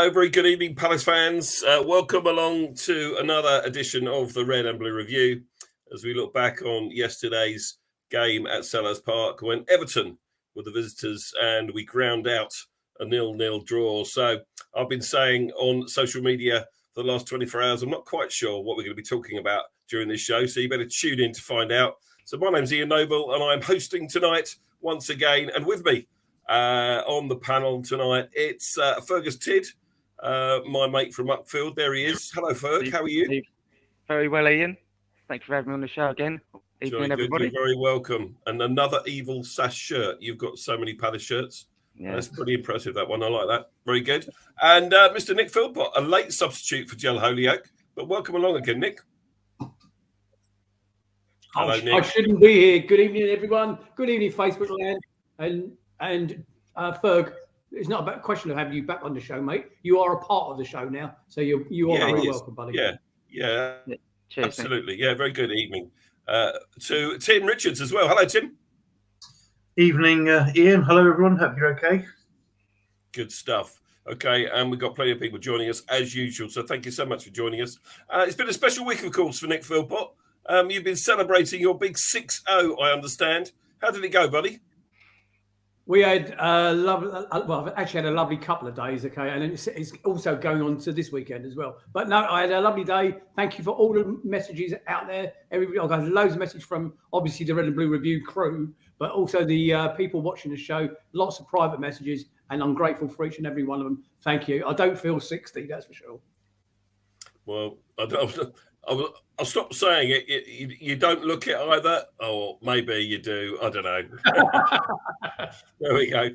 Hello, very good evening, Palace fans. Welcome along to another edition of the Red and Blue Review as we look back on yesterday's game at Selhurst Park when Everton were the visitors and we ground out a 0-0 draw. So I've been saying on social media for the last 24 hours, I'm not quite sure what we're going to be talking about during this show, so you better tune in to find out. So my name's Ian Noble and I'm hosting tonight once again, and with me on the panel tonight, it's Fergus Tim, my mate from Upfield. There he is. Hello, Ferg. How are you? Very well, Ian. Thank you for having me on the show again. Evening, everybody. You're very welcome. And another evil sash shirt. You've got so many Palace shirts. Yeah. That's pretty impressive, that one. I like that. Very good. And Mr. Nick Philpott, a late substitute for Gel Holyoke. But welcome along again, Nick. Hello, Nick. I shouldn't be here. Good evening, everyone. Good evening, Facebook land. And Ferg, it's not about a question of having you back on the show, mate. You are a part of the show now, so you are very welcome, buddy. Yeah. Cheers, absolutely. Mate. Yeah, very good evening. To Tim Richards as well. Hello, Tim. Evening, Ian. Hello, everyone. Hope you're okay. Good stuff. Okay, and we've got plenty of people joining us as usual, so thank you so much for joining us. It's been a special week, of course, for Nick Philpott. You've been celebrating your big 6-0, I understand. How did it go, buddy? We had I've actually had a lovely couple of days, okay, and it's also going on to this weekend as well. But no, I had a lovely day. Thank you for all the messages out there. Everybody, I got loads of messages from obviously the Red and Blue Review crew, but also the people watching the show. Lots of private messages, and I'm grateful for each and every one of them. Thank you. I don't feel 60, that's for sure. Well, I'll stop saying it. You don't look it either, or maybe you do. I don't know. There we go.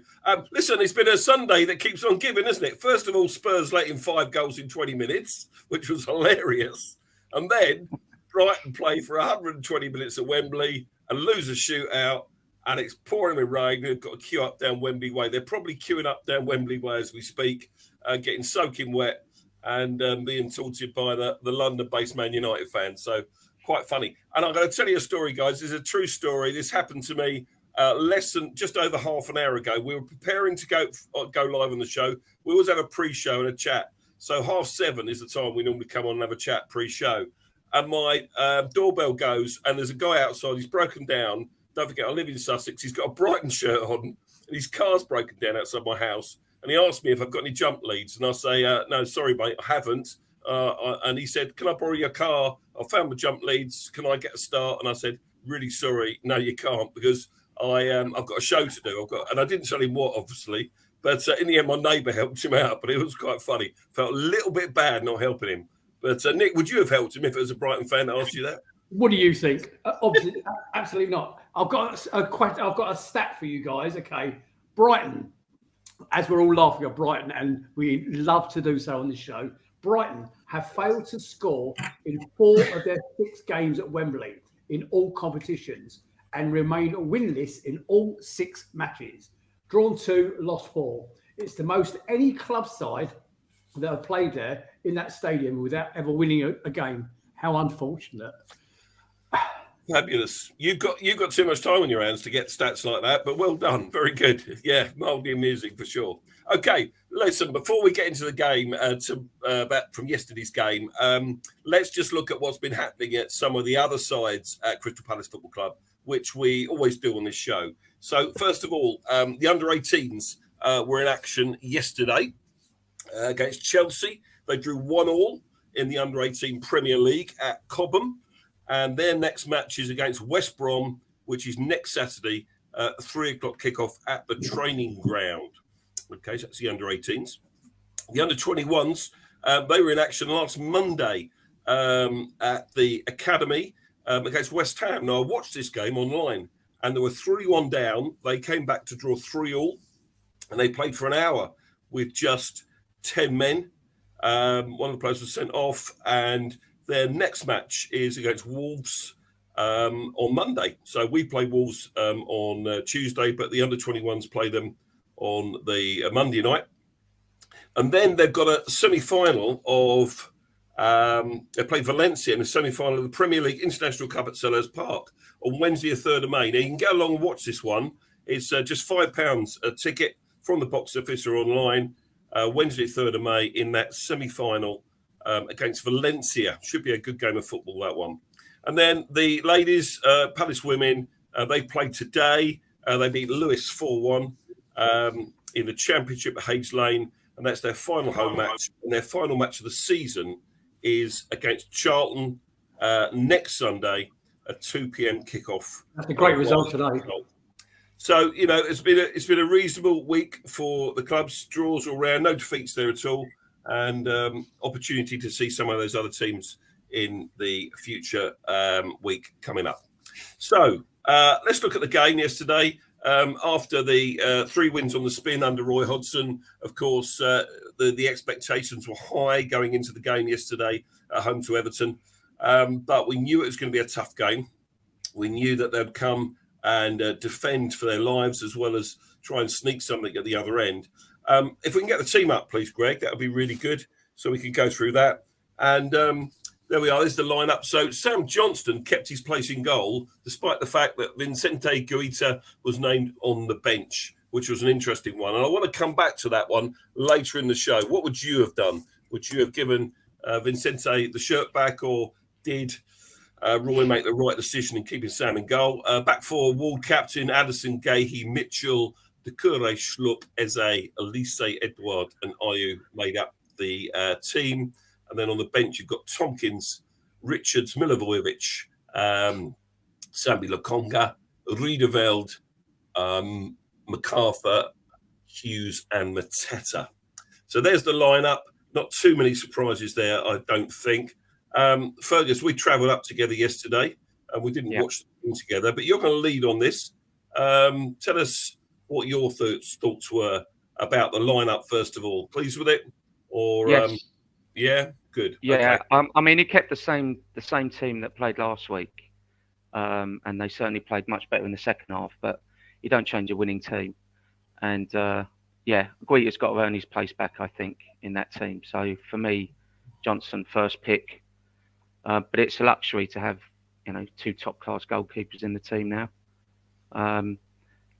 Listen, it's been a Sunday that keeps on giving, isn't it? First of all, Spurs letting 5 goals in 20 minutes, which was hilarious. And then Brighton play for 120 minutes at Wembley and lose a shootout, and it's pouring with rain. They've got to queue up down Wembley Way. They're probably queuing up down Wembley Way as we speak, getting soaking wet and being taunted by the London-based Man United fans. So quite funny. And I'm going to tell you a story, guys. It's a true story. This happened to me just over half an hour ago. We were preparing to go live on the show. We always have a pre-show and a chat. So 7:30 is the time we normally come on and have a chat pre-show. And my doorbell goes, and there's a guy outside. He's broken down. Don't forget, I live in Sussex. He's got a Brighton shirt on, and his car's broken down outside my house. And he asked me if I've got any jump leads. And I say, no, sorry, mate, I haven't. And he said, can I borrow your car? I found my jump leads. Can I get a start? And I said, really sorry. No, you can't, because I've got a show to do. And I didn't tell him what, obviously. But in the end, my neighbour helped him out. But it was quite funny. Felt a little bit bad not helping him. But Nick, would you have helped him if it was a Brighton fan that asked you that? What do you think? Obviously, absolutely not. I've got a stat for you guys. Okay, Brighton. As we're all laughing at Brighton, and we love to do so on this show, Brighton have failed to score in 4 of their 6 games at Wembley in all competitions and remain winless in all 6 matches. Drawn 2, lost 4. It's the most any club side that have played there in that stadium without ever winning a game. How unfortunate. Fabulous. You've got too much time on your hands to get stats like that, but well done. Very good. Yeah, mouldy amusing for sure. Okay, listen, before we get into the game from yesterday's game, let's just look at what's been happening at some of the other sides at Crystal Palace Football Club, which we always do on this show. So first of all, the under-18s were in action yesterday against Chelsea. They drew 1-1 in the under-18 Premier League at Cobham. And their next match is against West Brom, which is next Saturday, 3:00 kickoff at the training ground. Okay, so that's the under-18s. The under-21s, they were in action last Monday at the Academy against West Ham. Now, I watched this game online, and they were 3-1 down. They came back to draw 3-3, and they played for an hour with just 10 men. One of the players was sent off, and their next match is against Wolves on Monday. So we play Wolves on Tuesday, but the under-21s play them on the Monday night. And then they've got a semi-final of, they play Valencia in the semi-final of the Premier League International Cup at Selhurst Park on Wednesday, the 3rd of May. Now, you can go along and watch this one. It's just £5 a ticket from the box office or online. Wednesday, 3rd of May, in that semi-final against Valencia. Should be a good game of football, that one. And then the ladies, Palace women, they played today. They beat Lewis 4-1 in the Championship at Hayes Lane, and that's their final home match. And their final match of the season is against Charlton next Sunday at 2 p.m. kickoff. That's a great result today. So, you know, it's been a reasonable week for the clubs. Draws all round, no defeats there at all, and opportunity to see some of those other teams in the future week coming up. So let's look at the game yesterday. After the 3 wins on the spin under Roy Hodgson, of course, the expectations were high going into the game yesterday at home to Everton. But we knew it was going to be a tough game. We knew that they'd come and defend for their lives as well as try and sneak something at the other end. If we can get the team up, please, Greg, that would be really good. So we can go through that. And there we are. There's the lineup. So Sam Johnston kept his place in goal, despite the fact that Vicente Guita was named on the bench, which was an interesting one. And I want to come back to that one later in the show. What would you have done? Would you have given Vicente the shirt back, or did Roy make the right decision in keeping Sam in goal? Back four, Ward captain, Addison, Gahey, Mitchell, Dekure, Schlupp, Eze, Elise, Edward and Ayew made up the team. And then on the bench, you've got Tompkins, Richards, Milivojevic, Sambi Lokonga, Riedeveld, MacArthur, Hughes and Mateta. So there's the lineup. Not too many surprises there, I don't think. Fergus, we travelled up together yesterday and we didn't watch the game together, but you're going to lead on this. Tell us what your thoughts were about the lineup, first of all. Pleased with it? Or yes. Yeah, good. Yeah, okay. I mean, he kept the same team that played last week, and they certainly played much better in the second half. But you don't change a winning team, and Guita's got to earn his place back, I think, in that team. So for me, Johnson first pick, but it's a luxury to have 2 top-class goalkeepers in the team now, and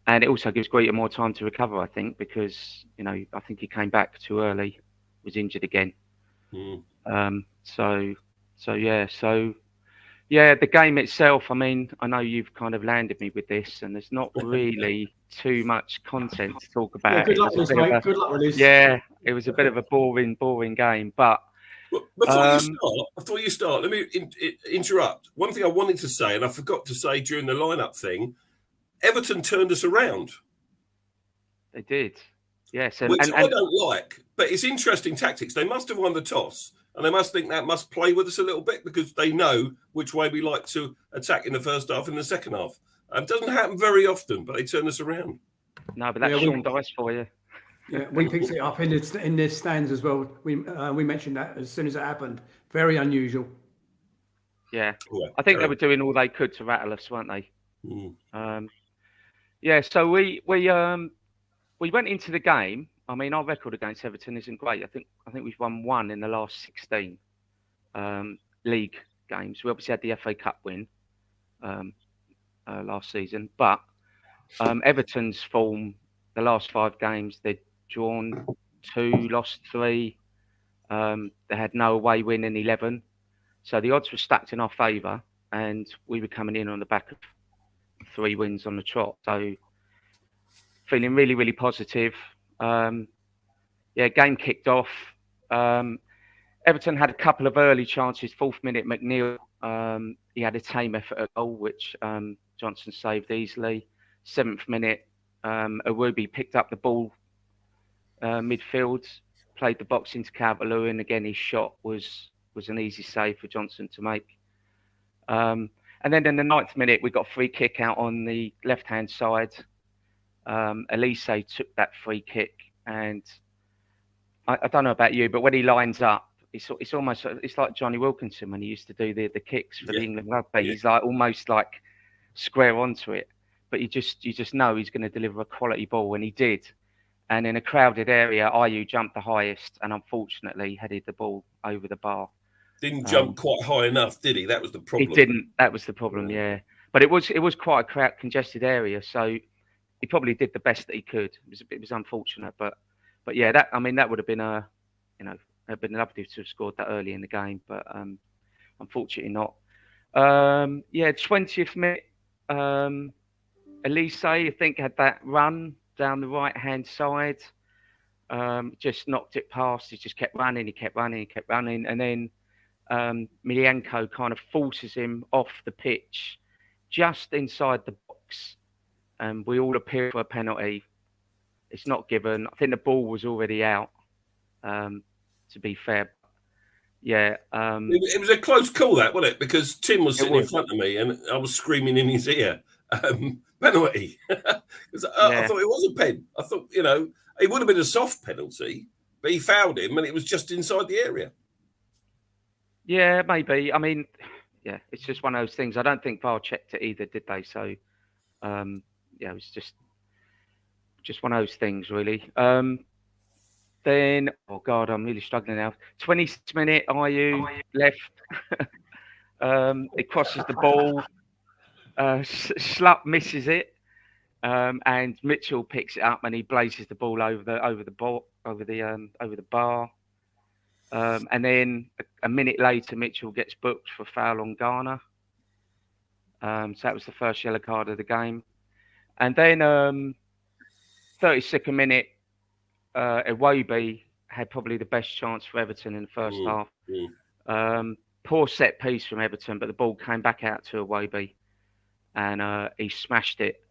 it also gives Guita more time to recover, I think, because I think he came back too early, was injured again. The game itself, I mean, I know you've kind of landed me with this, and there's not really too much content to talk about. Good luck with this. Yeah, it was a bit of a boring game, but before you start, let me interrupt. One thing I wanted to say, and I forgot to say during the lineup thing, Everton turned us around. They did. Yes, which I don't like, but it's interesting tactics. They must have won the toss, and they must think that must play with us a little bit because they know which way we like to attack in the first half and the second half. It doesn't happen very often, but they turn us around. No, but that's Sean Dice for you. Yeah, we picked it up in the stands as well. We mentioned that as soon as it happened. Very unusual. Yeah, I think they were doing all they could to rattle us, weren't they? So we went into the game. I mean, our record against Everton isn't great. I think we've won 1 in the last 16 league games. We obviously had the FA Cup win last season, but Everton's form, the last 5 games, they'd drawn 2, lost 3. They had no away win in 11. So the odds were stacked in our favour, and we were coming in on the back of 3 wins on the trot. So feeling really, really positive. Game kicked off. Everton had a couple of early chances. 4th minute, McNeil, he had a tame effort at goal, which Johnson saved easily. 7th minute, Awubi picked up the ball midfield, played the box into Calvert-Lewin. Again, his shot was an easy save for Johnson to make. And then in the 9th minute, we got a free kick out on the left-hand side. Elise took that free kick, and I don't know about you, but when he lines up, it's almost like Johnny Wilkinson when he used to do the kicks for the England rugby. He's like almost like square onto it, but you just know he's going to deliver a quality ball, and he did. And in a crowded area, Ayew jumped the highest, and unfortunately headed the ball over the bar. Didn't jump quite high enough, did he? That was the problem. He didn't. That was the problem. Yeah, but it was quite a congested area, so he probably did the best that he could. It was unfortunate, but but yeah, that would have been it'd been lovely to have scored that early in the game, but unfortunately not. 20th minute, Elise, I think, had that run down the right hand side. Just knocked it past. He just kept running. He kept running, and then Milienko kind of forces him off the pitch, just inside the box, and we all appeal for a penalty. It's not given. I think the ball was already out. To be fair, yeah. It was a close call, that, wasn't it? Because Tim was sitting in front of me, and I was screaming in his ear, penalty. I thought it was a pen. I thought, it would have been a soft penalty, but he fouled him, and it was just inside the area. Yeah, maybe. I mean, yeah, it's just one of those things. I don't think VAR checked it either, did they? So, it was just one of those things, really. Then, oh God, I'm really struggling now. 26th minute, Ayew left. He crosses the ball. Schlupp misses it, and Mitchell picks it up and he blazes the ball over the bar. And then a minute later, Mitchell gets booked for foul on Garner. So that was the first yellow card of the game. And then 32nd minute, Iwobi had probably the best chance for Everton in the first half. Poor set piece from Everton, but the ball came back out to Iwobi, and he smashed it.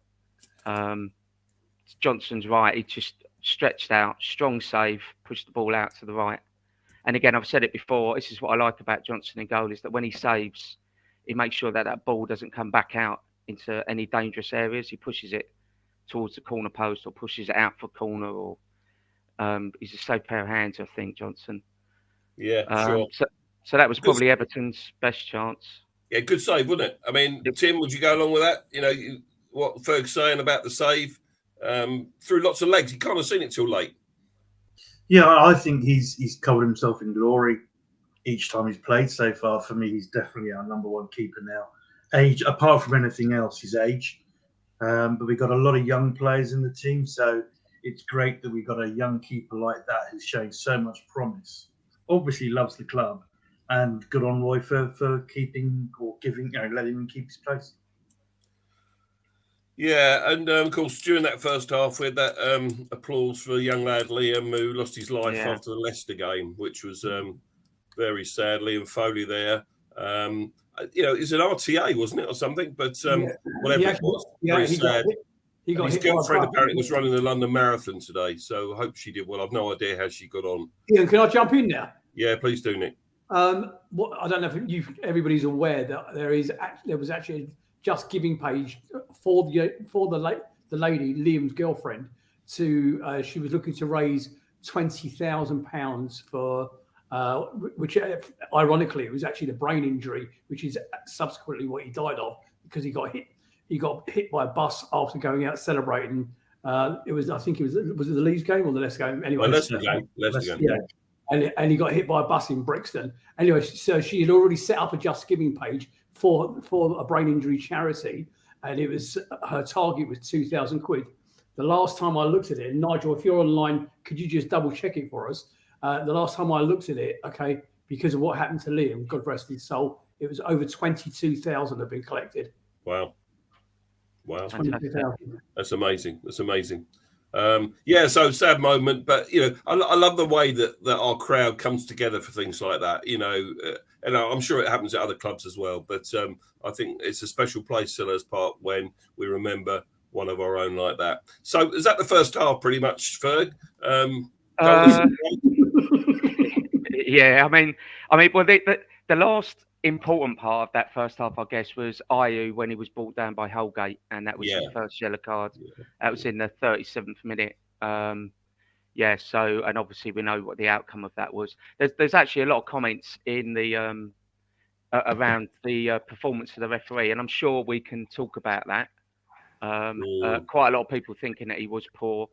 Johnson's right. He just stretched out, strong save, pushed the ball out to the right. And again, I've said it before, this is what I like about Johnson in goal, is that when he saves, he makes sure that ball doesn't come back out into any dangerous areas. He pushes it towards the corner post or pushes it out for corner, or he's a safe pair of hands, I think, Johnson. Yeah, sure. So that was probably Everton's best chance. Yeah, good save, wasn't it? I mean, Tim, would you go along with that? What Ferg's saying about the save, through lots of legs. He can't have seen it till late. Yeah, I think he's covered himself in glory each time he's played so far. For me, he's definitely our number one keeper now. Age, apart from anything else, his age. But we've got a lot of young players in the team, so it's great that we've got a young keeper like that who's showing so much promise. Obviously loves the club, and good on Roy for keeping or giving, letting him keep his place. Yeah, and of course, during that first half, we had that applause for a young lad, Liam, who lost his life after the Leicester game, which was very sad. Liam Foley there. It's an RTA, wasn't it, or something? But whatever it was, very sad. His girlfriend apparently was running the London Marathon today, so I hope she did well. I've no idea how she got on. Ian, can I jump in now? Yeah, please do, Nick. I don't know if everybody's aware that there was actually a Just Giving page for the lady, Liam's girlfriend. She was looking to raise £20,000 for which ironically it was actually the brain injury, which is subsequently what he died of, because he got hit. He got hit by a bus after going out celebrating. Was it the Leeds game or the Leicester game? Anyway, Leicester game. Yeah. And he got hit by a bus in Brixton. Anyway, so she had already set up a Just Giving page for a brain injury charity, and her target was £2,000. The last time I looked at it, Nigel, if you're online, could you just double check it for us? The last time I looked at it, okay, because of what happened to Liam, God rest his soul, it was over 22,000 had been collected. Wow. That's amazing. So sad moment, but I love the way that our crowd comes together for things like that. And I'm sure it happens at other clubs as well. But I think it's a special place, Sellers Park, when we remember one of our own like that. So is that the first half, pretty much, Ferg? Yeah, well, the last important part of that first half, I guess, was Ayew when he was brought down by Holgate, and that was his first yellow card. Yeah. That was in the 37th minute. So, and obviously we know what the outcome of that was. There's actually a lot of comments in the around the performance of the referee, and I'm sure we can talk about that. Quite a lot of people thinking that he was poor.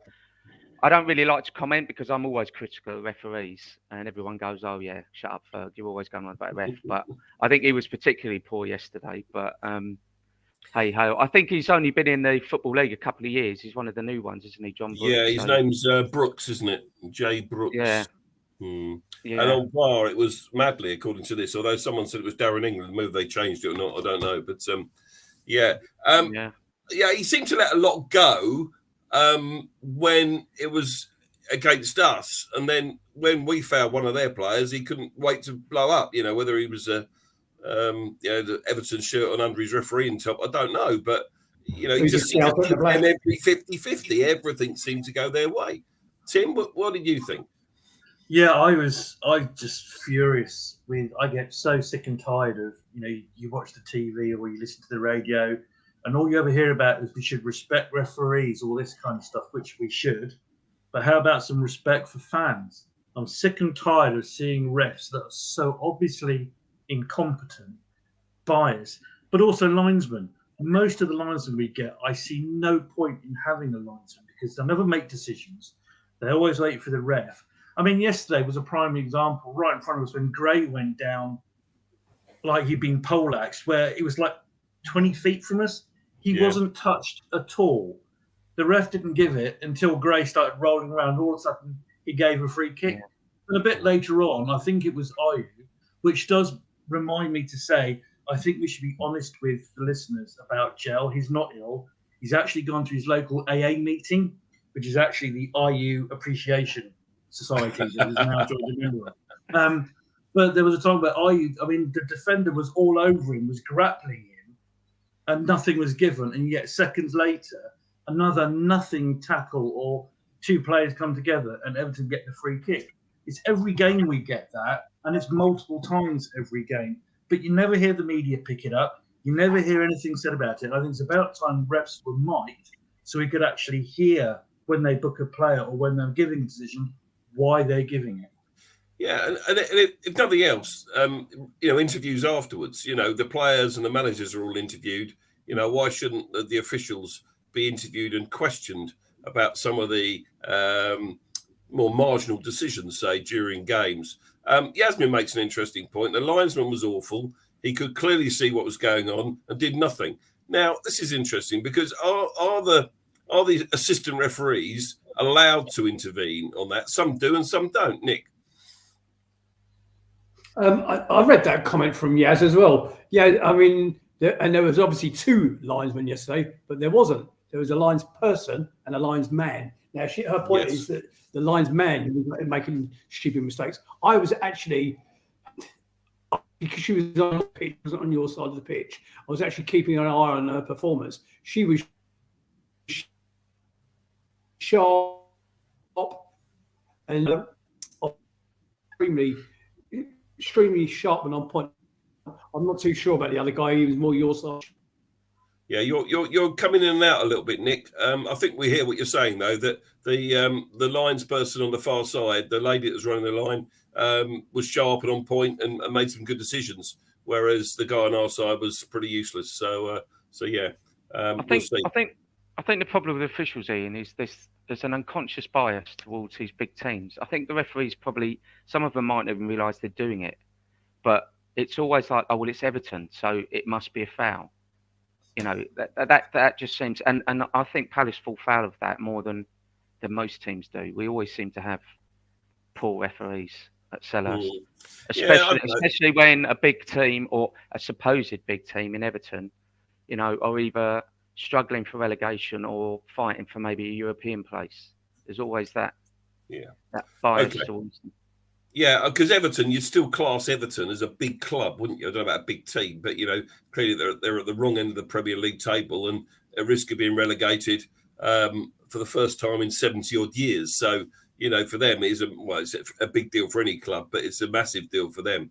I don't really like to comment because I'm always critical of referees, and everyone goes, "Oh yeah, shut up, Ferg, you're always going on about ref." But I think he was particularly poor yesterday. But hey ho. I think he's only been in the Football League a couple of years. He's one of the new ones, isn't he, John Brooks? Yeah, his name's Brooks, isn't it? Jay Brooks. Yeah. And Yeah. on VAR, it was Madley, according to this. Although someone said it was Darren England. Maybe they changed it or not. I don't know. But yeah, he seemed to let a lot go when it was against us, and then when we found one of their players, he couldn't wait to blow up. You know, whether he was the Everton shirt on under his refereeing top, I don't know. But you know, he just seemed to give them every 50-50. Everything seemed to go their way. Tim, what did you think? Yeah, I just furious with. I get so sick and tired of, you watch the TV or you listen to the radio, and all you ever hear about is we should respect referees, all this kind of stuff, which we should. But how about some respect for fans? I'm sick and tired of seeing refs that are so obviously incompetent, biased, but also linesmen. Most of the linesmen we get, I see no point in having a linesman because they'll never make decisions. They always wait for the ref. I mean, yesterday was a prime example right in front of us when Gray went down like he'd been poleaxed, where it was like 20 feet from us. He wasn't touched at all. The ref didn't give it until Gray started rolling around. All of a sudden, he gave a free kick. And a bit later on, I think it was Ayew, which does remind me to say, I think we should be honest with the listeners about Gel. He's not ill. He's actually gone to his local AA meeting, which is actually the Ayew Appreciation Society that is now joined a member of. But there was a time where Ayew, I mean, the defender was all over him, was grappling him, and nothing was given. And yet seconds later, another nothing tackle or two players come together and Everton get the free kick. It's every game we get that, and it's multiple times every game. But you never hear the media pick it up. You never hear anything said about it. I think it's about time refs were mic'd so we could actually hear when they book a player or when they're giving a decision, why they're giving it. Yeah, and if nothing else, interviews afterwards, the players and the managers are all interviewed. Why shouldn't the officials be interviewed and questioned about some of the more marginal decisions, say, during games? Yasmin makes an interesting point. The linesman was awful. He could clearly see what was going on and did nothing. Now, this is interesting because are the assistant referees allowed to intervene on that? Some do and some don't. Nick? I read that comment from Yaz as well. Yeah, I mean, and there was obviously two linesmen yesterday, but there wasn't. There was a lines person and a lines man. Now, her point is that the lines man was making stupid mistakes. I was actually, because she was on the pitch, wasn't on your side of the pitch, I was actually keeping an eye on her performance. She was sharp and extremely sharp and on point. I'm not too sure about the other guy. He was more your side. Yeah, you're coming in and out a little bit, Nick. I think we hear what you're saying, though, that the lines person on the far side, the lady that was running the line, was sharp and on point and made some good decisions, whereas the guy on our side was pretty useless. So yeah, we'll see. I think the problem with officials, Ian, is there's an unconscious bias towards these big teams. I think the referees probably, some of them might not even realise they're doing it, but it's always like, oh well, it's Everton, so it must be a foul. That just seems, and I think Palace fall foul of that more than most teams do. We always seem to have poor referees at Selhurst, especially when a big team or a supposed big team in Everton, are either struggling for relegation or fighting for maybe a European place. There's always that bias towards them. Yeah, because Everton, you'd still class Everton as a big club, wouldn't you? I don't know about a big team, but clearly they're at the wrong end of the Premier League table and at risk of being relegated for the first time in 70-odd years. So, for them, it's a big deal for any club, but it's a massive deal for them.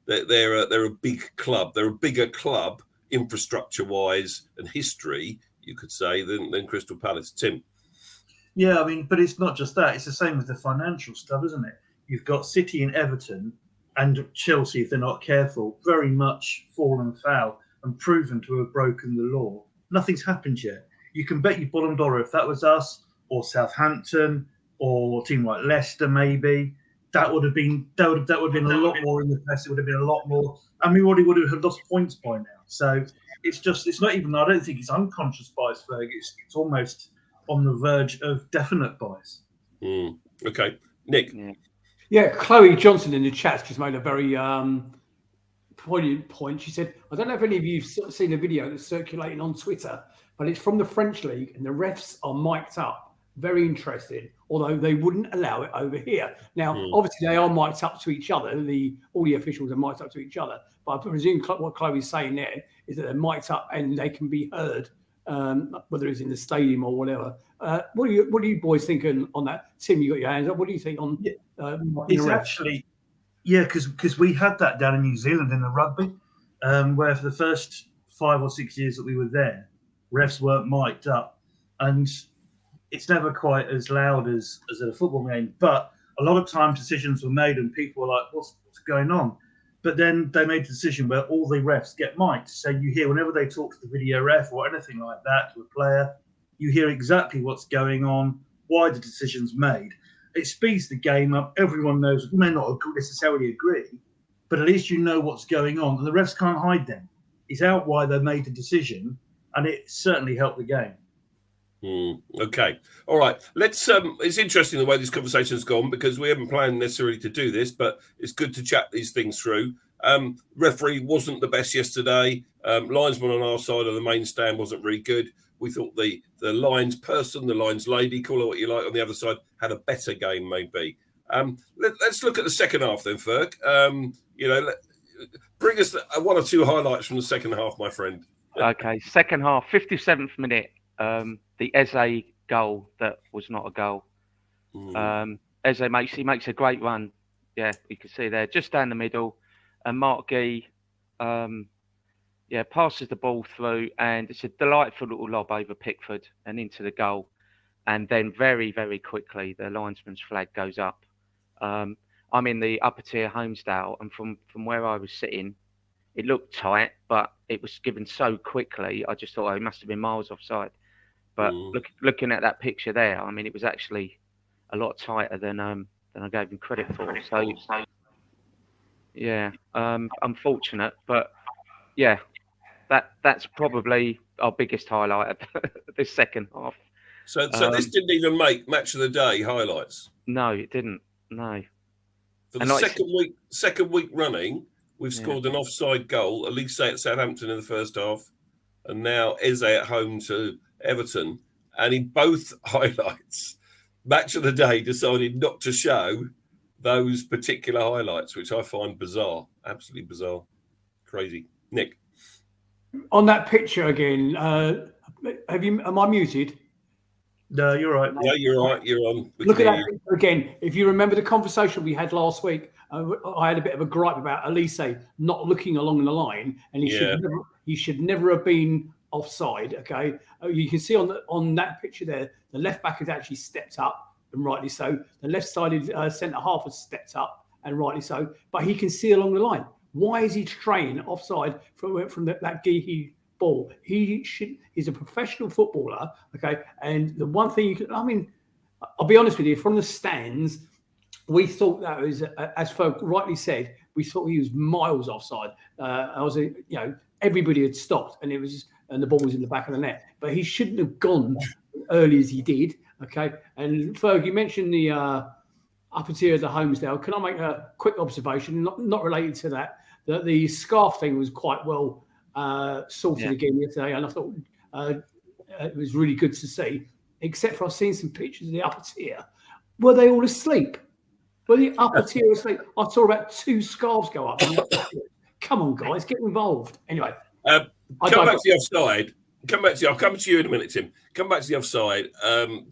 They're a big club. They're a bigger club, infrastructure-wise and history, you could say, than Crystal Palace. Tim? Yeah, I mean, but it's not just that. It's the same with the financial stuff, isn't it? You've got City and Everton and Chelsea, if they're not careful, very much fallen foul and proven to have broken the law. Nothing's happened yet. You can bet your bottom dollar if that was us or Southampton or a team like Leicester, maybe, that would have been a lot more in the press. It would have been a lot more, and we already would have lost points by now. So it's not even. I don't think it's unconscious bias, Ferg. It's almost on the verge of definite bias. Okay, Nick. Yeah, Chloe Johnson in the chat just made a very poignant point. She said, I don't know if any of you've seen a video that's circulating on Twitter, but it's from the French league and the refs are mic'd up. Very interesting, although they wouldn't allow it over here. Now, obviously, they are mic'd up to each other. All the officials are mic'd up to each other. But I presume what Chloe's saying there is that they're mic'd up and they can be heard, whether it's in the stadium or whatever. What do you boys think on that? Tim, you got your hands up. What do you think on? It's actually, because we had that down in New Zealand in the rugby, where for the first 5 or 6 years that we were there, refs weren't mic'd up, and it's never quite as loud as at a football game. But a lot of times decisions were made, and people were like, "What's going on?" But then they made a decision where all the refs get mic'd, so you hear whenever they talk to the video ref or anything like that to a player, you hear exactly what's going on, why the decision's made. It speeds the game up. Everyone knows. You may not necessarily agree, but at least you know what's going on, and the refs can't hide them. It's out why they made the decision, and it certainly helped the game. Okay. All right. Let's. It's interesting the way this conversation's gone because we haven't planned necessarily to do this, but it's good to chat these things through. Referee wasn't the best yesterday. Linesman on our side of the main stand wasn't really good. We thought the lines person, the lines lady, call it what you like, on the other side had a better game maybe. Let's look at the second half then, Ferg. Bring us one or two highlights from the second half, my friend. Okay, second half, 57th minute. The Eze goal that was not a goal. Eze makes a great run. Yeah, you can see there, just down the middle. And Mark Gee, passes the ball through, and it's a delightful little lob over Pickford and into the goal. And then very, very quickly, the linesman's flag goes up. I'm in the upper tier Homesdale, and from where I was sitting, it looked tight, but it was given so quickly. I just thought, he must have been miles offside. But looking at that picture there, I mean, it was actually a lot tighter than I gave him credit for. So yeah, unfortunate, but yeah, that's probably our biggest highlight of this second half. So this didn't even make match of the day highlights. No, it didn't. No. For the second week running, we've scored an offside goal. Elise at Southampton in the first half, and now Eze at home to Everton. And in both highlights, match of the day decided not to show those particular highlights, which I find bizarre, absolutely bizarre, crazy. Nick, on that picture again, am I muted? No, you're right. Yeah, you're right. You're on. Look at that picture again. If you remember the conversation we had last week, I had a bit of a gripe about Elise not looking along the line, and he should never have been offside. Okay, you can see on that picture there, the left back has actually stepped up, and rightly so. The left-sided centre half has stepped up, and rightly so. But he can see along the line. Why is he straying offside from that Geehee ball? He's a professional footballer, okay. And the one thing I'll be honest with you, from the stands, we thought that was, as Ferg rightly said, we thought he was miles offside. Everybody had stopped, and the ball was in the back of the net. But he shouldn't have gone early as he did, okay. And Ferg, you mentioned the upper tier of the Homesdale. Can I make a quick observation, not related to that the scarf thing was quite well sorted again yesterday, and I thought it was really good to see. Except for I've seen some pictures of the upper tier. Were they all asleep? Were the upper tier asleep? I saw about 2 scarves go up. Come on, guys, get involved. Anyway, come back to the offside. I'll come to you in a minute, Tim. Come back to the offside.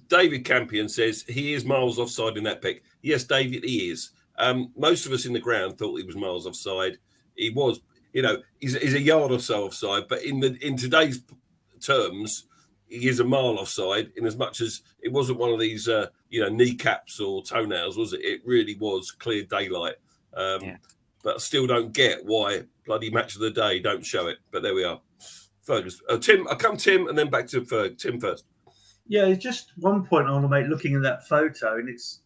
David Campion says he is miles offside in that pick. Yes, David, he is. Most of us in the ground thought he was miles offside. He was, he's a yard or so offside, but in today's terms, he is a mile offside in as much as it wasn't one of these, kneecaps or toenails, was it? It really was clear daylight. But I still don't get why bloody match of the day don't show it. But there we are. Fergus. Tim, I'll come Tim and then back to Ferg. Tim first. Yeah, just one point I want to make looking at that photo, and it's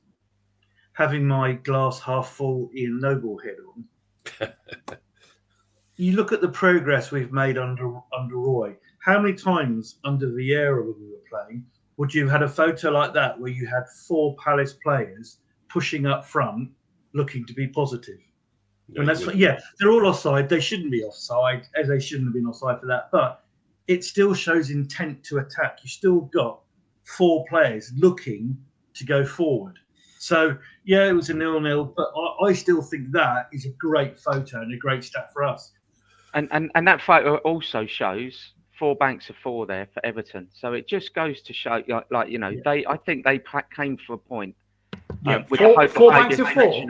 having my glass half full Ian Noble head on. you look at the progress we've made under Roy. How many times under Vieira when we were playing would you have had a photo like that where you had 4 Palace players pushing up front, looking to be positive? And that's they're all offside. They shouldn't be offside, as they shouldn't have been offside for that. But it still shows intent to attack. You still got 4 players looking to go forward. So yeah, it was a 0-0, but I still think that is a great photo and a great stat for us. And that photo also shows 4 banks of 4 there for Everton. So it just goes to show, like you know, I think they came for a point. Yeah, 4 banks of 4.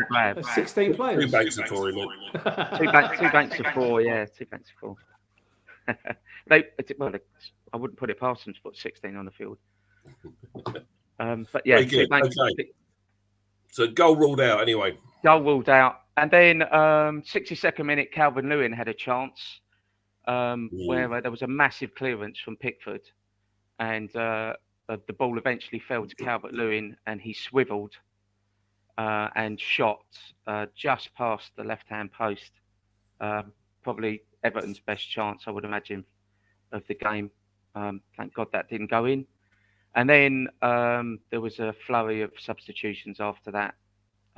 16 players. 2 banks of 4, two banks of 4. Yeah, 2 banks of 4. I wouldn't put it past them to put 16 on the field. But yeah, 2 banks. Okay. So goal ruled out anyway. Goal ruled out, and then 62nd minute, Calvert-Lewin had a chance where there was a massive clearance from Pickford, and the ball eventually fell to Calvert-Lewin, and he swivelled and shot just past the left-hand post. Probably Everton's best chance, I would imagine, of the game. Thank God that didn't go in. And then there was a flurry of substitutions after that.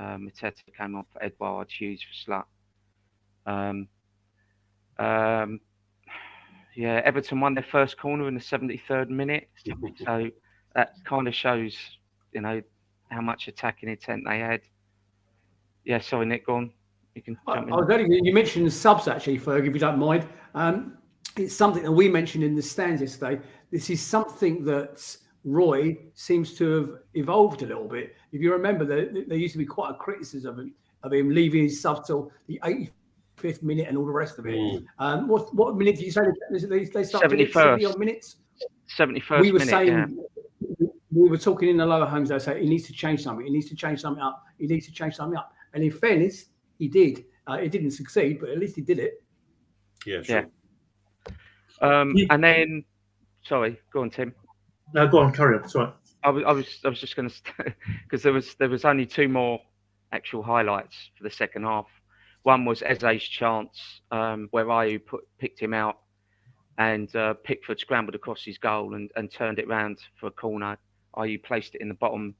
Mateta came on for Edouard, Hughes for Slut. Everton won their first corner in the 73rd minute. So that kind of shows, you know, how much attacking intent they had. Yeah, sorry, Nick, go on. You can jump in. You mentioned subs, actually, Ferg, if you don't mind. It's something that we mentioned in the stands yesterday. This is something that Roy seems to have evolved a little bit. If you remember, there used to be quite a criticism of him leaving his subs till the 85th minute and all the rest of it. What minute did you say they started? 71st. Minutes. 71st we were minute, saying, we were talking in the lower homes. They say he needs to change something. He needs to change something up. He needs to change something up. And in fairness, he did. It didn't succeed, but at least he did it. Yeah, sure. Yeah. And then, sorry, go on, Tim. No, go on, carry on. Sorry. I was just going to, because there was only 2 more actual highlights for the second half. One was Eze's chance, where Ayew picked him out, and Pickford scrambled across his goal and turned it round for a corner. Ayew placed it in the bottom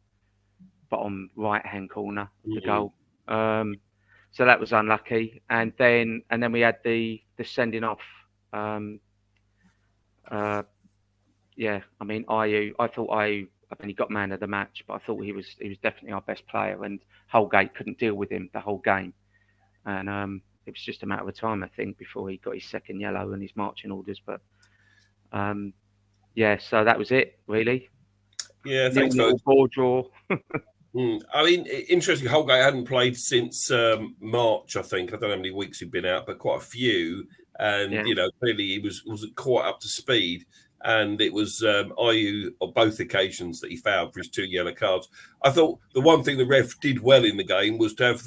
right hand corner of the goal. So that was unlucky. And then we had the sending off. I mean, Ayew. I thought Ayew. I mean, he got man of the match, but I thought he was definitely our best player. And Holgate couldn't deal with him the whole game, and it was just a matter of time, I think, before he got his second yellow and his marching orders. But so that was it, really. Yeah, thanks. Ball draw. I mean, interesting. Holgate hadn't played since March, I think. I don't know how many weeks he'd been out, but quite a few. And you know, clearly he wasn't quite up to speed. And it was Ayew on both occasions that he fouled for his 2 yellow cards. I thought the one thing the ref did well in the game was to have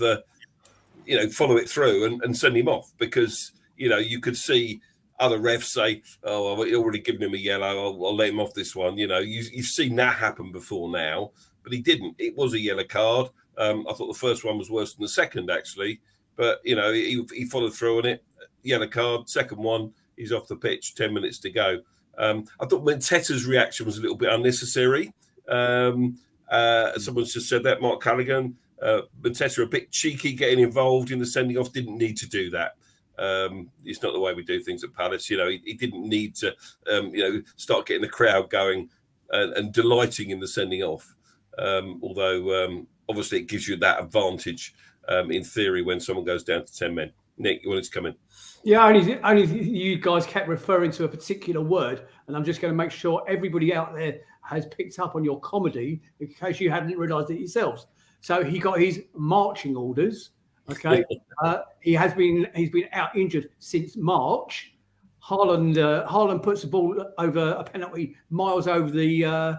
follow it through and send him off, because you could see other refs say, "Oh, I've already given him a yellow. I'll let him off this one." You've seen that happen before now, but he didn't. It was a yellow card. I thought the first one was worse than the second, actually, but he followed through on it. Yellow card. Second one, he's off the pitch. 10 minutes to go. I thought Mateta's reaction was a little bit unnecessary. Someone's just said that. Mark Callaghan. Mateta a bit cheeky getting involved in the sending off. Didn't need to do that. It's not the way we do things at Palace. He didn't need to start getting the crowd going and delighting in the sending off. Although obviously it gives you that advantage in theory when someone goes down to 10 men. Nick, you wanted to come in? Yeah, only you guys kept referring to a particular word, and I'm just going to make sure everybody out there has picked up on your comedy in case you hadn't realised it yourselves. So he got his marching orders. Okay, he's been out injured since March. Haaland puts the ball over a penalty miles over the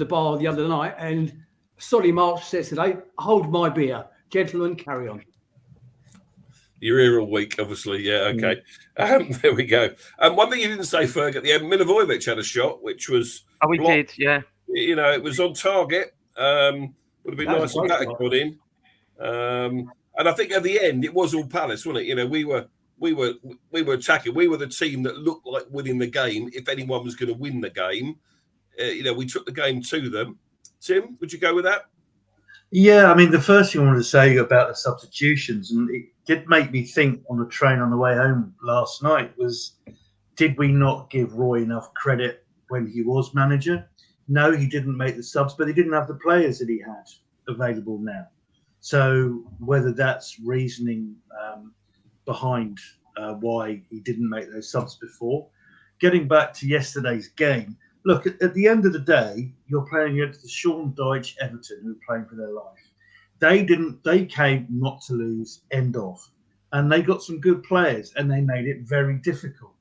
bar the other night, and Solly March says today, "Hold my beer, gentlemen, carry on." You're here all week, obviously. Yeah, okay. There we go. One thing you didn't say, Ferg, at the end, Milivojevic had a shot, which was... Oh, we did, yeah. It was on target. Would have been nice if that had got in. And I think at the end, it was all Palace, wasn't it? We were we were attacking. We were the team that looked like winning the game. If anyone was going to win the game, we took the game to them. Tim, would you go with that? Yeah, I mean, the first thing I wanted to say about the substitutions, and it did make me think on the train on the way home last night, was did we not give Roy enough credit when he was manager? No, he didn't make the subs, but he didn't have the players that he had available now. So whether that's reasoning behind why he didn't make those subs before. Getting back to yesterday's game, look, at the end of the day, you're playing against the Sean Dyche Everton, who are playing for their life. They came not to lose, end of. And they got some good players, and they made it very difficult.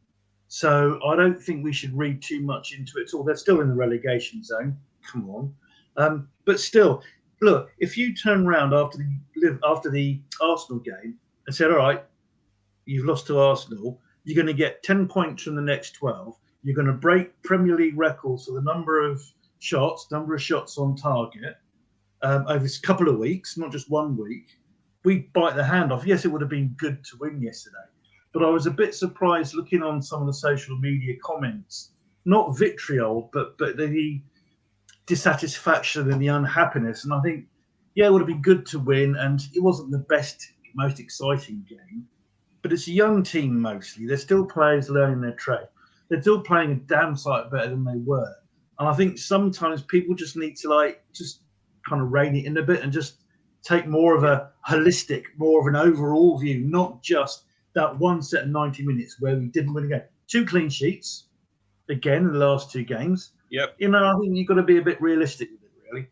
So I don't think we should read too much into it at all. They're still in the relegation zone. Come on. But still, look, if you turn around after the Arsenal game and said, all right, you've lost to Arsenal, you're going to get 10 points from the next 12. You're going to break Premier League records for the number of shots on target over a couple of weeks, not just 1 week. We bite the hand off. Yes, it would have been good to win yesterday, but I was a bit surprised looking on some of the social media comments, not vitriol, but the dissatisfaction and the unhappiness. And I think, yeah, it would have been good to win, and it wasn't the best, most exciting game, but it's a young team mostly. They're still players learning their trade. They're still playing a damn sight better than they were. And I think sometimes people just need to just kind of rein it in a bit and just take more of a holistic, more of an overall view, not just that one set of 90 minutes where we didn't win a game. 2 clean sheets, again, in the last 2 games. Yep. I think you've got to be a bit realistic with it, really.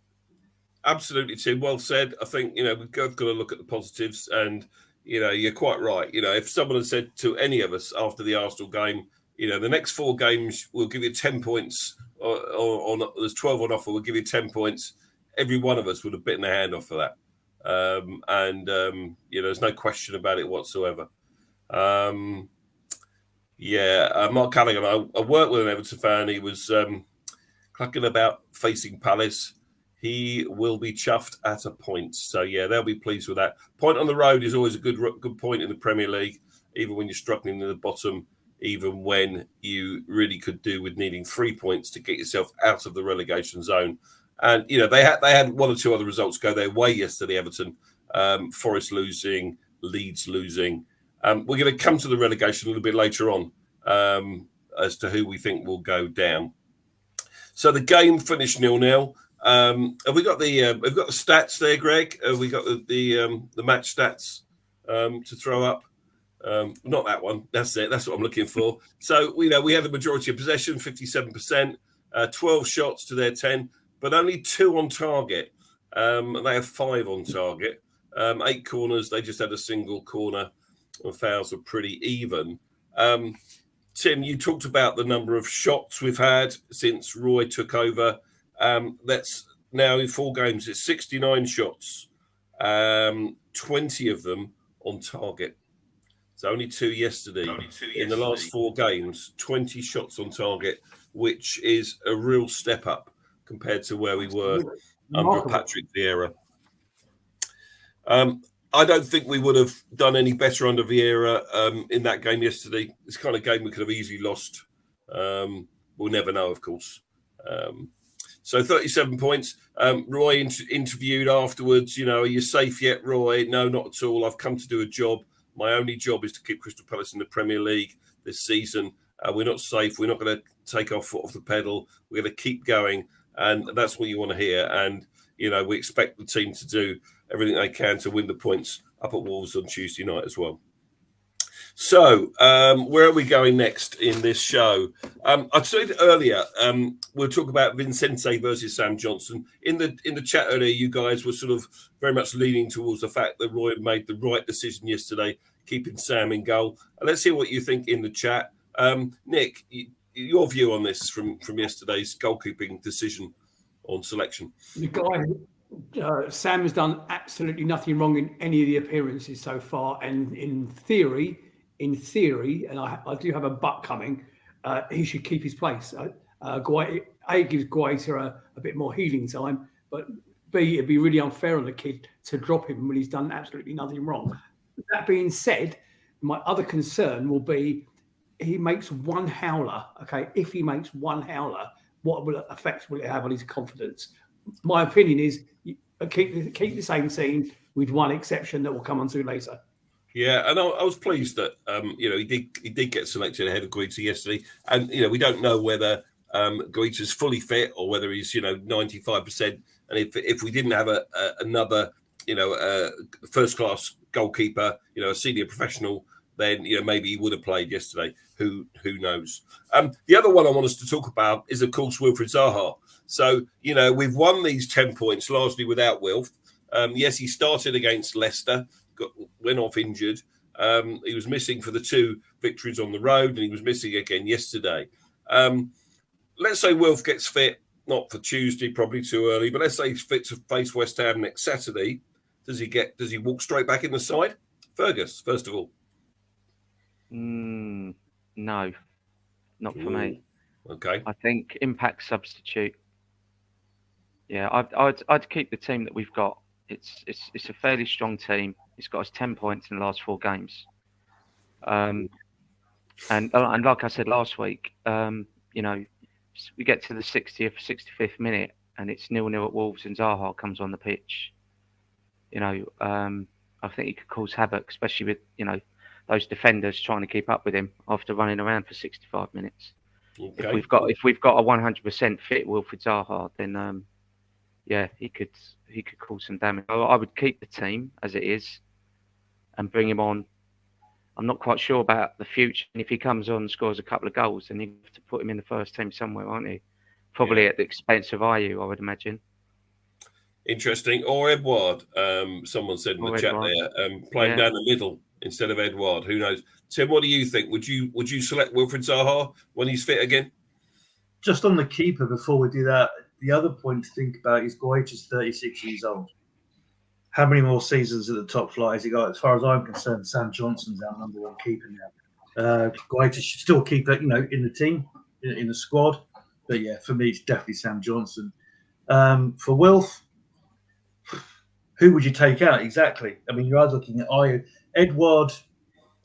Absolutely, Tim. Well said. I think, we've got to look at the positives, and, you're quite right. If someone had said to any of us after the Arsenal game, the next 4 games will give you 10 points, or there's 12 on offer, we'll give you 10 points, every one of us would have bitten their hand off for that. There's no question about it whatsoever. Mark Callaghan, I worked with an Everton fan. He was clucking about facing Palace. He will be chuffed at a point. So, yeah, they'll be pleased with that. Point on the road is always a good point in the Premier League, even when you're struggling in the bottom, even when you really could do with needing 3 points to get yourself out of the relegation zone. And, they had 1 or 2 other results go their way yesterday, Everton. Forest losing, Leeds losing. We're going to come to the relegation a little bit later on as to who we think will go down. So the game finished 0-0. Have we got we've got the stats there, Greg? Have we got the match stats to throw up? Not that one. That's it. That's what I'm looking for. So we had the majority of possession, 57%, 12 shots to their 10, but only 2 on target. They have 5 on target. 8 corners. They just had a single corner, and fouls were pretty even. Tim, you talked about the number of shots we've had since Roy took over. That's now in 4 games. It's 69 shots, 20 of them on target. So only 2 yesterday. In the last 4 games, 20 shots on target, which is a real step up compared to where we were under Patrick Vieira. I don't think we would have done any better under Vieira in that game yesterday. This kind of game we could have easily lost. We'll never know, of course. So 37 points. Roy interviewed afterwards, are you safe yet, Roy? No, not at all. I've come to do a job. My only job is to keep Crystal Palace in the Premier League this season. We're not safe. We're not going to take our foot off the pedal. We're going to keep going. And that's what you want to hear. And, we expect the team to do everything they can to win the points up at Wolves on Tuesday night as well. So, where are we going next in this show? I said earlier, we'll talk about Vicente versus Sam Johnson. In the chat earlier, you guys were sort of very much leaning towards the fact that Roy made the right decision yesterday, keeping Sam in goal. And let's hear what you think in the chat. Nick, your view on this from yesterday's goalkeeping decision on selection. The guy, Sam has done absolutely nothing wrong in any of the appearances so far. And in theory, and I do have a but coming, he should keep his place. A, gives Guaita a bit more healing time, but B, it'd be really unfair on the kid to drop him when he's done absolutely nothing wrong. That being said, my other concern will be he makes one howler. Okay, if he makes one howler, what effect will it have on his confidence? My opinion is keep the same team with one exception that we'll come on to later. Yeah, and I was pleased that he did get selected ahead of Guaita yesterday, and we don't know whether Guaita's fully fit or whether he's 95%. And if we didn't have another first class goalkeeper, a senior professional, then maybe he would have played yesterday. Who knows? The other one I want us to talk about is of course Wilfried Zaha. So we've won these 10 points largely without Wilf. Yes, he started against Leicester. Went off injured. He was missing for the 2 victories on the road, and he was missing again yesterday. Let's say Wilf gets fit, not for Tuesday, probably too early, but let's say he's fit to face West Ham next Saturday. Does he walk straight back in the side? Fergus, first of all. No, not for me. Okay. I think impact substitute. Yeah, I'd keep the team that we've got. It's a fairly strong team. It's got us 10 points in the last 4 games. And like I said last week, we get to the 60th, 65th minute, and it's 0-0 at Wolves, and Zaha comes on the pitch. I think he could cause havoc, especially with those defenders trying to keep up with him after running around for 65 minutes. Okay. If we've got a 100% fit Wilfried Zaha, then he could cause some damage. I would keep the team as it is and bring him on. I'm not quite sure about the future. And if he comes on and scores a couple of goals, then you have to put him in the first team somewhere, aren't you? Probably at the expense of Ayew, I would imagine. Interesting. Or Edouard. Someone said in the chat there, playing down the middle instead of Edouard. Who knows? Tim, what do you think? Would you select Wilfried Zaha when he's fit again? Just on the keeper, before we do that, the other point to think about is Guaita's 36 years old. How many more seasons at the top flight has he got? As far as I'm concerned, Sam Johnson's our number 1 keeper now. Guaita should still keep it, in the team, in the squad. But yeah, for me, it's definitely Sam Johnson. For Wilf, who would you take out exactly? I mean, you are looking at Edouard.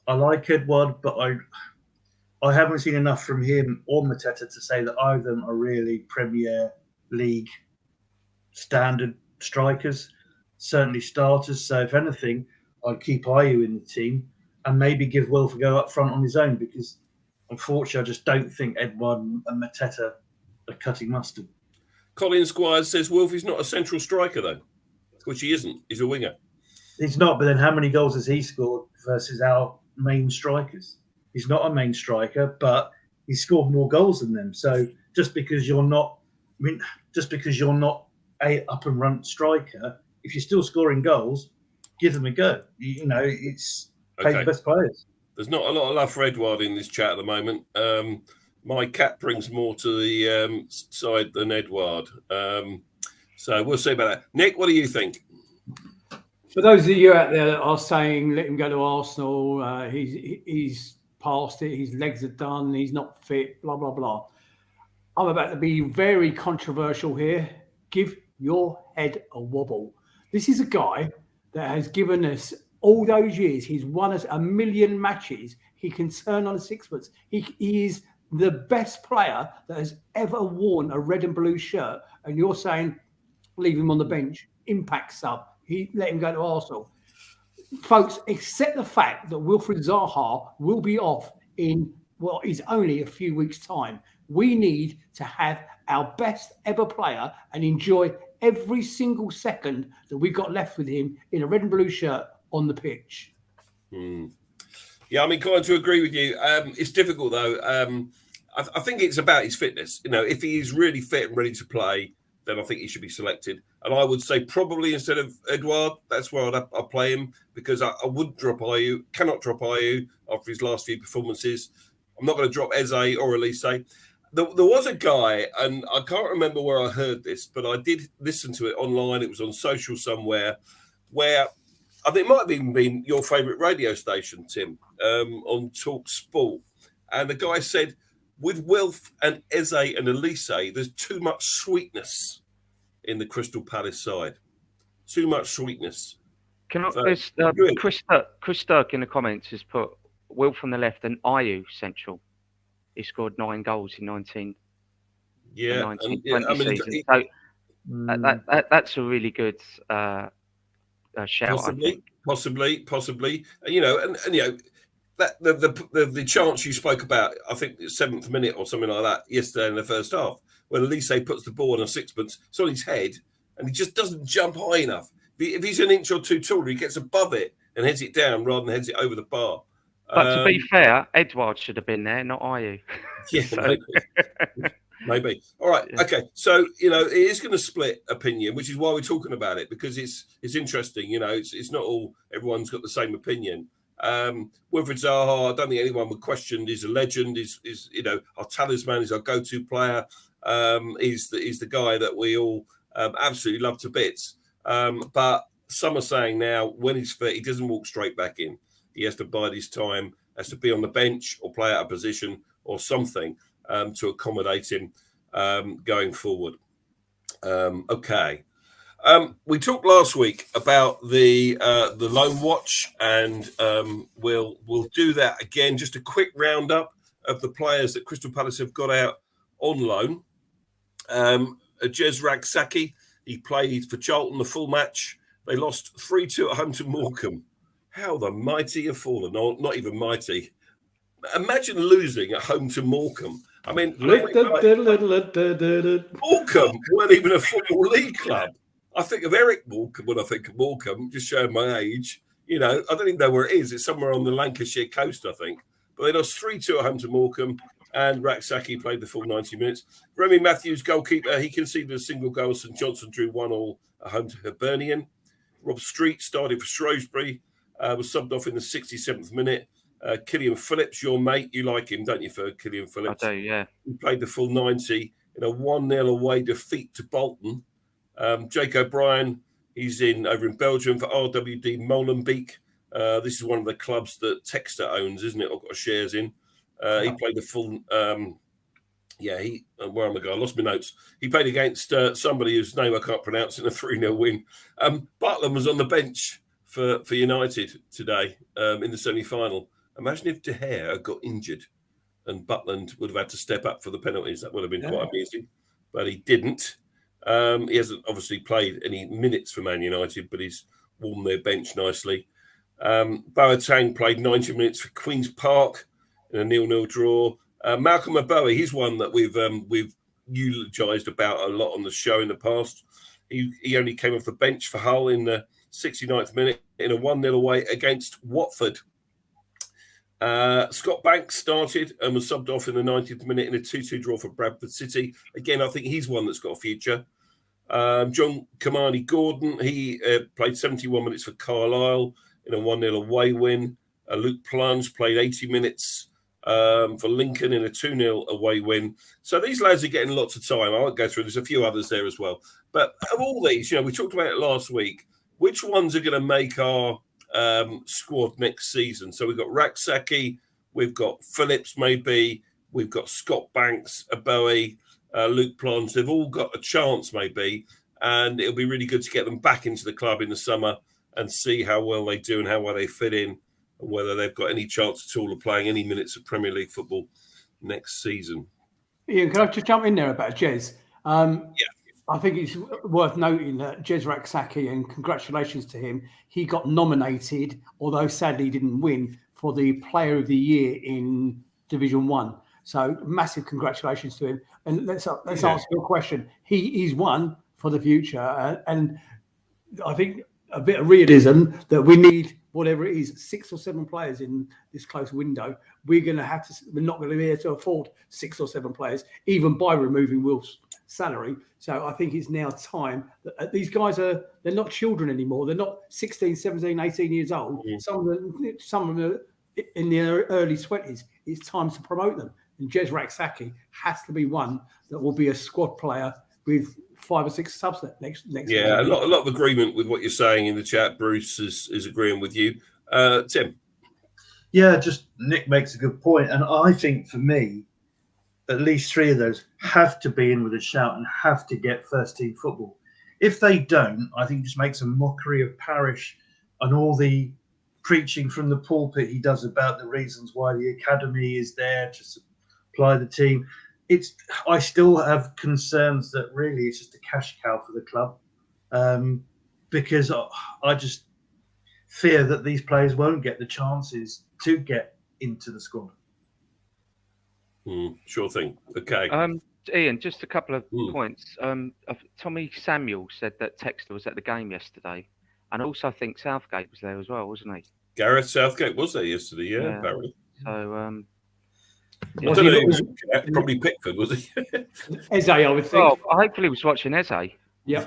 I like Edouard, but I haven't seen enough from him or Mateta to say that either of them are really Premier League standard strikers, certainly starters. So if anything, I'd keep Ayew in the team and maybe give Wilf a go up front on his own, because unfortunately I just don't think Edouard and Mateta are cutting mustard. Colin Squires says Wilf is not a central striker though, which he isn't. He's a winger. He's not, but then how many goals has he scored versus our main strikers? He's not a main striker, but he's scored more goals than them. So just because you're not a up and run striker, if you're still scoring goals, give them a go. It's play the best players. There's not a lot of love for Edouard in this chat at the moment. My cat brings more to the side than Edouard. So we'll see about that. Nick, what do you think? For those of you out there that are saying let him go to Arsenal, he's past it, his legs are done, he's not fit, blah, blah, blah. I'm about to be very controversial here. Give your head a wobble. This is a guy that has given us all those years. He's won us 1 million matches. He can turn on a sixpence. He is the best player that has ever worn a red and blue shirt. And you're saying, leave him on the bench, impact sub. Let him go to Arsenal. Folks, accept the fact that Wilfried Zaha will be off in what is only a few weeks' time. We need to have our best ever player and enjoy every single second that we've got left with him in a red and blue shirt on the pitch. Yeah, I'm inclined to agree with you. It's difficult, though. I think it's about his fitness. If he is really fit and ready to play, then I think he should be selected. And I would say probably instead of Edouard, that's where I'll play him, because I wouldn't drop Ayew, cannot drop Ayew after his last few performances. I'm not going to drop Eze or Elise. There was a guy, and I can't remember where I heard this, but I did listen to it online. It was on social somewhere, where I think it might have even been your favourite radio station, Tim, on Talk Sport. And the guy said, with Wilf and Eze and Elise, there's too much sweetness in the Crystal Palace side. Too much sweetness. Chris Sturck in the comments has put Wilf on the left, and Ayew central. He scored 9 goals in 19. Yeah, 1920 season. So that's a really good shout. Possibly. You know, and you know that the chance you spoke about, I think the 7th minute or something like that yesterday in the first half, when Elise puts the ball on a sixpence, it's on his head, and he just doesn't jump high enough. If he's an inch or two taller, he gets above it and heads it down rather than heads it over the bar. But to be fair, Edouard should have been there, not Ayew. Yeah, so. Maybe. All right. Yeah. Okay. So, you know, it is going to split opinion, which is why we're talking about it, because it's interesting. You know, it's not all everyone's got the same opinion. Wilfried Zaha, I don't think anyone would question. He's a legend. Is you know, our talisman, is our go-to player. He's the guy that we all absolutely love to bits. But some are saying now, when he's fit, he doesn't walk straight back in. He has to bide his time, has to be on the bench or play out of position or something to accommodate him going forward. Okay. We talked last week about the loan watch, and we'll do that again. Just a quick roundup of the players that Crystal Palace have got out on loan. Jez Ragsaki, he played for Charlton the full match. They lost 3-2 at home to Morecambe. How the mighty have fallen. No, not even mighty. Imagine losing at home to Morecambe. I mean, Morecambe weren't even a football league club. I think of Eric Morecambe when I think of Morecambe, just showing my age. You know, I don't even know where it is. It's somewhere on the Lancashire coast, I think. But they lost 3-2 at home to Morecambe, and Raksaki played the full 90 minutes. Remy Matthews, goalkeeper, he conceded a single goal. St Johnson drew 1-1 at home to Hibernian. Rob Street started for Shrewsbury, was subbed off in the 67th minute. Killian Phillips, your mate, you like him, don't you, for Killian Phillips? I do, yeah. He played the full 90 in a 1-0 away defeat to Bolton. Jake O'Brien, he's over in Belgium for RWD Molenbeek. This is one of the clubs that Texter owns, isn't it? I've got shares in. He played the full. Where am I going? I lost my notes. He played against somebody whose name I can't pronounce in a 3-0 win. Butland was on the bench for United today in the semi-final. Imagine if De Gea had got injured and Butland would have had to step up for the penalties. That would have been quite amusing, but he didn't. He hasn't obviously played any minutes for Man United, but he's warmed their bench nicely. Boateng played 90 minutes for Queen's Park in a 0-0 draw. Malcolm Abowie, he's one that we've eulogised about a lot on the show in the past. He only came off the bench for Hull in the 69th minute in a 1-0 away against Watford. Scott Banks started and was subbed off in the 90th minute in a 2-2 draw for Bradford City. Again, I think he's one that's got a future. John Kamani Gordon, he played 71 minutes for Carlisle in a 1-0 away win. Luke Plunge played 80 minutes for Lincoln in a 2-0 away win. So these lads are getting lots of time. I won't go through. There's a few others there as well. But of all these, you know, we talked about it last week. Which ones are going to make our squad next season? So we've got Raksaki, we've got Phillips maybe, we've got Scott Banks, Abowie, Luke Plonge. They've all got a chance maybe, and it'll be really good to get them back into the club in the summer and see how well they do and how well they fit in, and whether they've got any chance at all of playing any minutes of Premier League football next season. Ian, can I just jump in there about Jez? I think it's worth noting that Jez Raksaki, and congratulations to him, he got nominated, although sadly he didn't win, for the Player of the Year in Division 1. So massive congratulations to him. And let's answer your question. He's one for the future. And I think a bit of realism that we need, whatever it is, 6 or 7 players in this close window. We're not going to be able to afford 6 or 7 players, even by removing Wilf's salary. So I think it's now time that these guys they're not children anymore. They're not 16, 17, 18 years old. Mm. Some of them are in their early 20s. It's time to promote them. And Jez Raksaki has to be one that will be a squad player with 5 or 6 subs next Yeah, season. a lot of agreement with what you're saying in the chat. Bruce is agreeing with you. Tim? Yeah, just Nick makes a good point. And I think for me, at least 3 of those have to be in with a shout and have to get first team football. If they don't, I think it just makes a mockery of Parish and all the preaching from the pulpit he does about the reasons why the academy is there to supply the team. I still have concerns that really it's just a cash cow for the club, because I just fear that these players won't get the chances to get into the squad. Sure thing. Okay. Ian, just a couple of points. Tommy Samuel said that Textor was at the game yesterday, and also I think Southgate was there as well, wasn't he? Gareth Southgate was there yesterday, yeah. Apparently. So, probably Pickford, was he? Eze, I would think. Well, hopefully he was watching Eze. Yeah.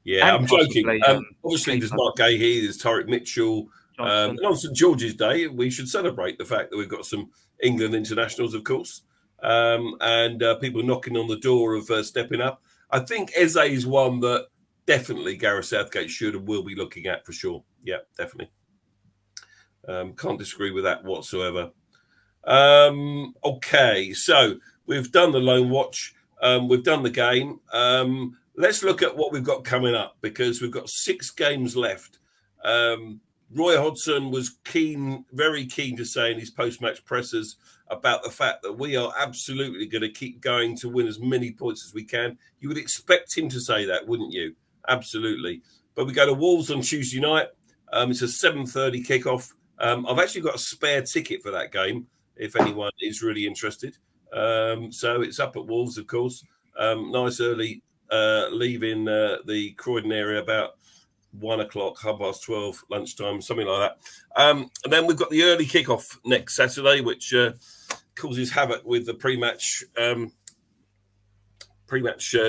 Yeah, I'm joking. Obviously, Keeper. there's Mark Gahey, there's Tariq Mitchell. And on St George's Day, we should celebrate the fact that we've got some England internationals, of course, and people knocking on the door of stepping up. I think Eze is one that definitely Gareth Southgate should and will be looking at for sure. Yeah, definitely. Can't disagree with that whatsoever. Okay, so we've done the loan watch. We've done the game. Let's look at what we've got coming up, because we've got 6 games left. Roy Hodgson was very keen to say in his post-match pressers about the fact that we are absolutely going to keep going to win as many points as we can. You would expect him to say that, wouldn't you? Absolutely. But we go to Wolves on Tuesday night. It's a 7:30 kickoff. I've actually got a spare ticket for that game if anyone is really interested. So it's up at Wolves, of course. Nice early leaving the Croydon area about 1 o'clock, 12:30, lunchtime, something like that. And then we've got the early kickoff next Saturday, which causes havoc with the pre-match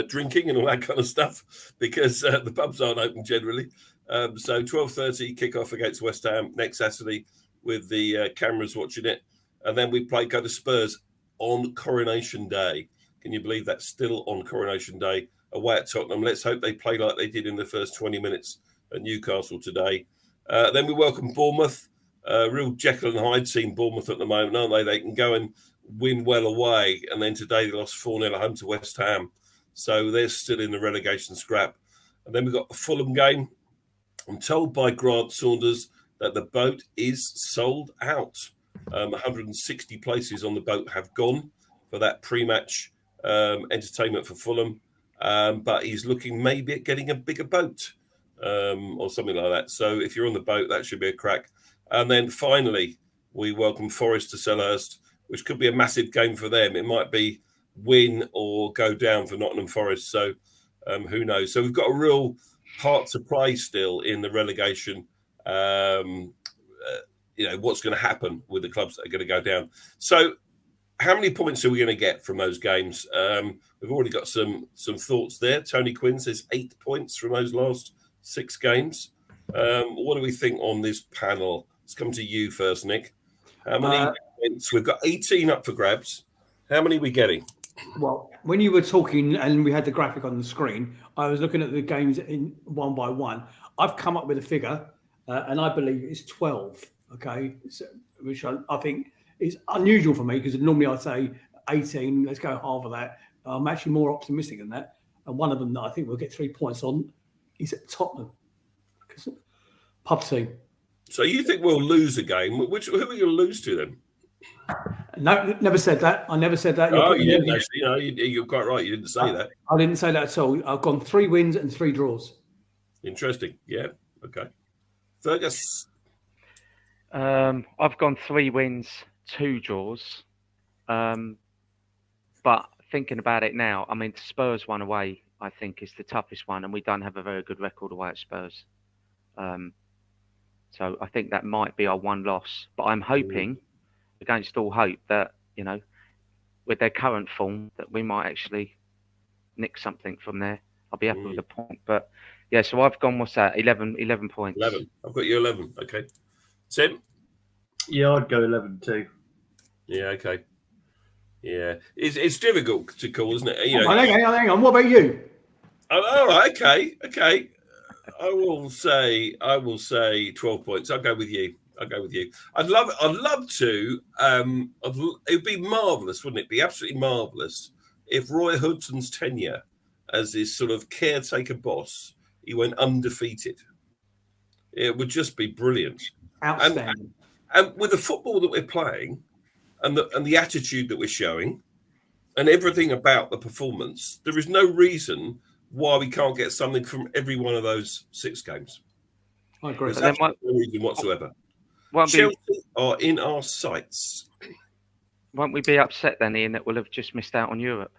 drinking and all that kind of stuff, because the pubs aren't open generally. So 12:30 kickoff against West Ham next Saturday with the cameras watching it. And then we go to Spurs on Coronation Day. Can you believe that's still on Coronation Day away at Tottenham? Let's hope they play like they did in the first 20 minutes at Newcastle today. Then we welcome Bournemouth. Real Jekyll and Hyde team, Bournemouth at the moment, aren't they? They can go and win well away. And then today they lost 4-0 at home to West Ham. So they're still in the relegation scrap. And then we've got the Fulham game. I'm told by Grant Saunders that the boat is sold out. 160 places on the boat have gone for that pre-match entertainment for Fulham. But he's looking maybe at getting a bigger boat or something like that. So if you're on the boat, that should be a crack. And then finally, we welcome Forest to Selhurst, which could be a massive game for them. It might be win or go down for Nottingham Forest. So who knows? So we've got a real part to play still in the relegation. What's going to happen with the clubs that are going to go down. So how many points are we going to get from those games? We've already got some thoughts there. Tony Quinn says 8 points from those last 6 games. What do we think on this panel? Let's come to you first, Nick. How many points? We've got 18 up for grabs. How many are we getting? Well, when you were talking and we had the graphic on the screen, I was looking at the games in one by one. I've come up with a figure, and I believe it's 12. Okay, so, which I think is unusual for me, because normally I'd say 18. Let's go half of that. I'm actually more optimistic than that. And one of them that I think we'll get 3 points on is at Tottenham, pub team. So you think we'll lose a game? Who are we going to lose to then? No, never said that. I never said that. You didn't actually. You're quite right. You didn't say that. I didn't say that at all. I've gone 3 wins and 3 draws. Interesting. Yeah. Okay. Fergus. I've gone 3 wins, 2 draws. But thinking about it now, I mean, the Spurs one away, I think, is the toughest one, and we don't have a very good record away at Spurs. So I think that might be our one loss. But I'm hoping, against all hope, that, with their current form, that we might actually nick something from there. I'll be happy with a point. But, yeah, so I've gone, 11 points. 11. I've got you 11. Okay. Tim? Yeah, I'd go 11 too. Yeah, okay. Yeah. It's difficult to call, isn't it? Hang on. What about you? Oh, all right, okay. I will say 12 points. I'll go with you. I'd love to. It would be marvellous, wouldn't it? Be absolutely marvellous if Roy Hodgson's tenure as this sort of caretaker boss, he went undefeated. It would just be brilliant. Outstanding. And with the football that we're playing, and the attitude that we're showing, and everything about the performance, there is no reason why we can't get something from every one of those 6 games. I agree. There's no reason whatsoever. Chelsea are in our sights. Won't we be upset then, Ian, that we'll have just missed out on Europe?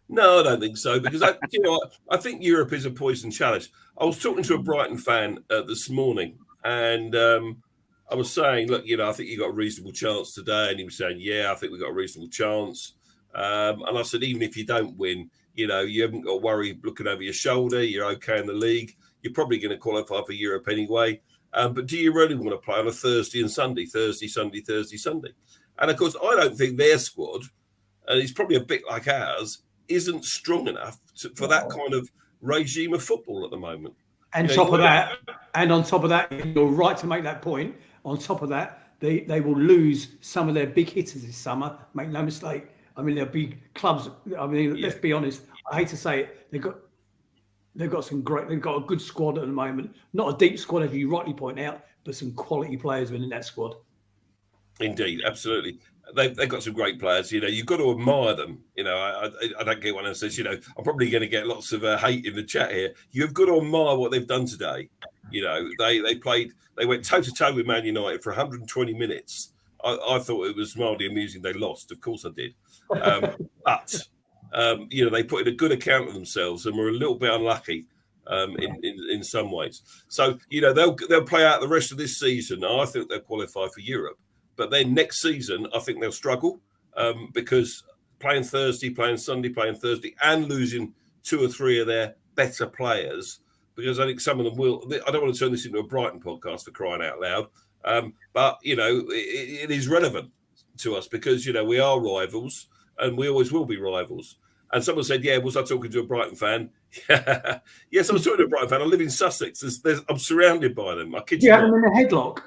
No, I don't think so, because I think Europe is a poison chalice. I was talking to a Brighton fan this morning, and I was saying, look, I think you got a reasonable chance today, and he was saying, yeah, I think we got a reasonable chance. And I said, even if you don't win, you haven't got to worry looking over your shoulder. You're okay in the league. You're probably going to qualify for Europe anyway. But do you really want to play on a Thursday and Sunday, Thursday, Sunday, Thursday, Sunday? And of course, I don't think their squad, and it's probably a bit like ours, isn't strong enough for that kind of regime of football at the moment. And on top of that, you're right to make that point. On top of that, they will lose some of their big hitters this summer. Make no mistake. I mean, there'll be clubs. I mean, let's be honest. I hate to say it. They've got a good squad at the moment. Not a deep squad, as you rightly point out, but some quality players within that squad. Indeed, absolutely. They've got some great players. You've got to admire them. I don't get one who says, I'm probably going to get lots of hate in the chat here. You've got to admire what they've done today. They went toe to toe with Man United for 120 minutes. I thought it was mildly amusing. They lost, of course I did. But they put in a good account of themselves and were a little bit unlucky in some ways. So they'll play out the rest of this season. I think they'll qualify for Europe. But then next season, I think they'll struggle because playing Thursday, playing Sunday, playing Thursday, and losing 2 or 3 of their better players, because I think some of them will. I don't want to turn this into a Brighton podcast for crying out loud, but it is relevant to us because we are rivals and we always will be rivals. And someone said, "Yeah, was I talking to a Brighton fan?" Yes, I was talking to a Brighton fan. I live in Sussex. I'm surrounded by them. I kid you have not. them in a headlock.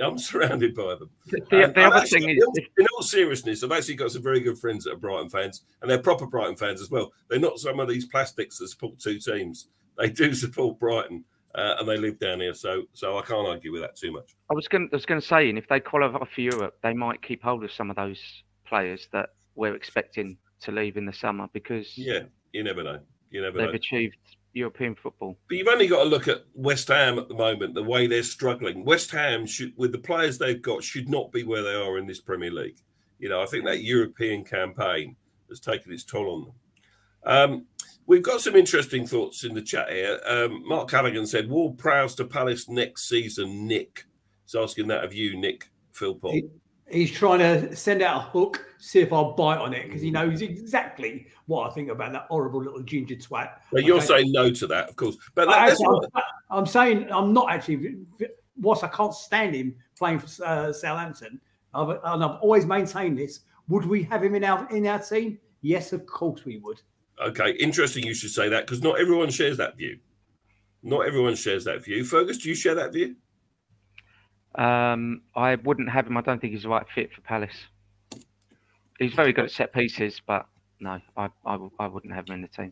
I'm surrounded by them. The other thing is, in all seriousness, I've actually got some very good friends that are Brighton fans, and they're proper Brighton fans as well. They're not some of these plastics that support 2 teams. They do support Brighton, and they live down here, so I can't argue with that too much. I was going to say, and if they qualify for Europe, they might keep hold of some of those players that we're expecting to leave in the summer because you never know. They've achieved European football. But you've only got to look at West Ham at the moment, the way they're struggling. West Ham, with the players they've got, should not be where they are in this Premier League. I think that European campaign has taken its toll on them. We've got some interesting thoughts in the chat here. Mark Callaghan said, Ward-Prowse to Palace next season, Nick. He's asking that of you, Nick Philpott. He's trying to send out a hook, see if I'll bite on it, because he knows exactly what I think about that horrible little ginger twat. But you're saying no to that, of course. But I'm saying I'm not actually. Whilst I can't stand him playing for Southampton, and I've always maintained this. Would we have him in our team? Yes, of course we would. Okay, interesting. You should say that because not everyone shares that view. Not everyone shares that view. Fergus, do you share that view? I wouldn't have him. I don't think he's the right fit for Palace. He's very good at set pieces, but no, I wouldn't have him in the team.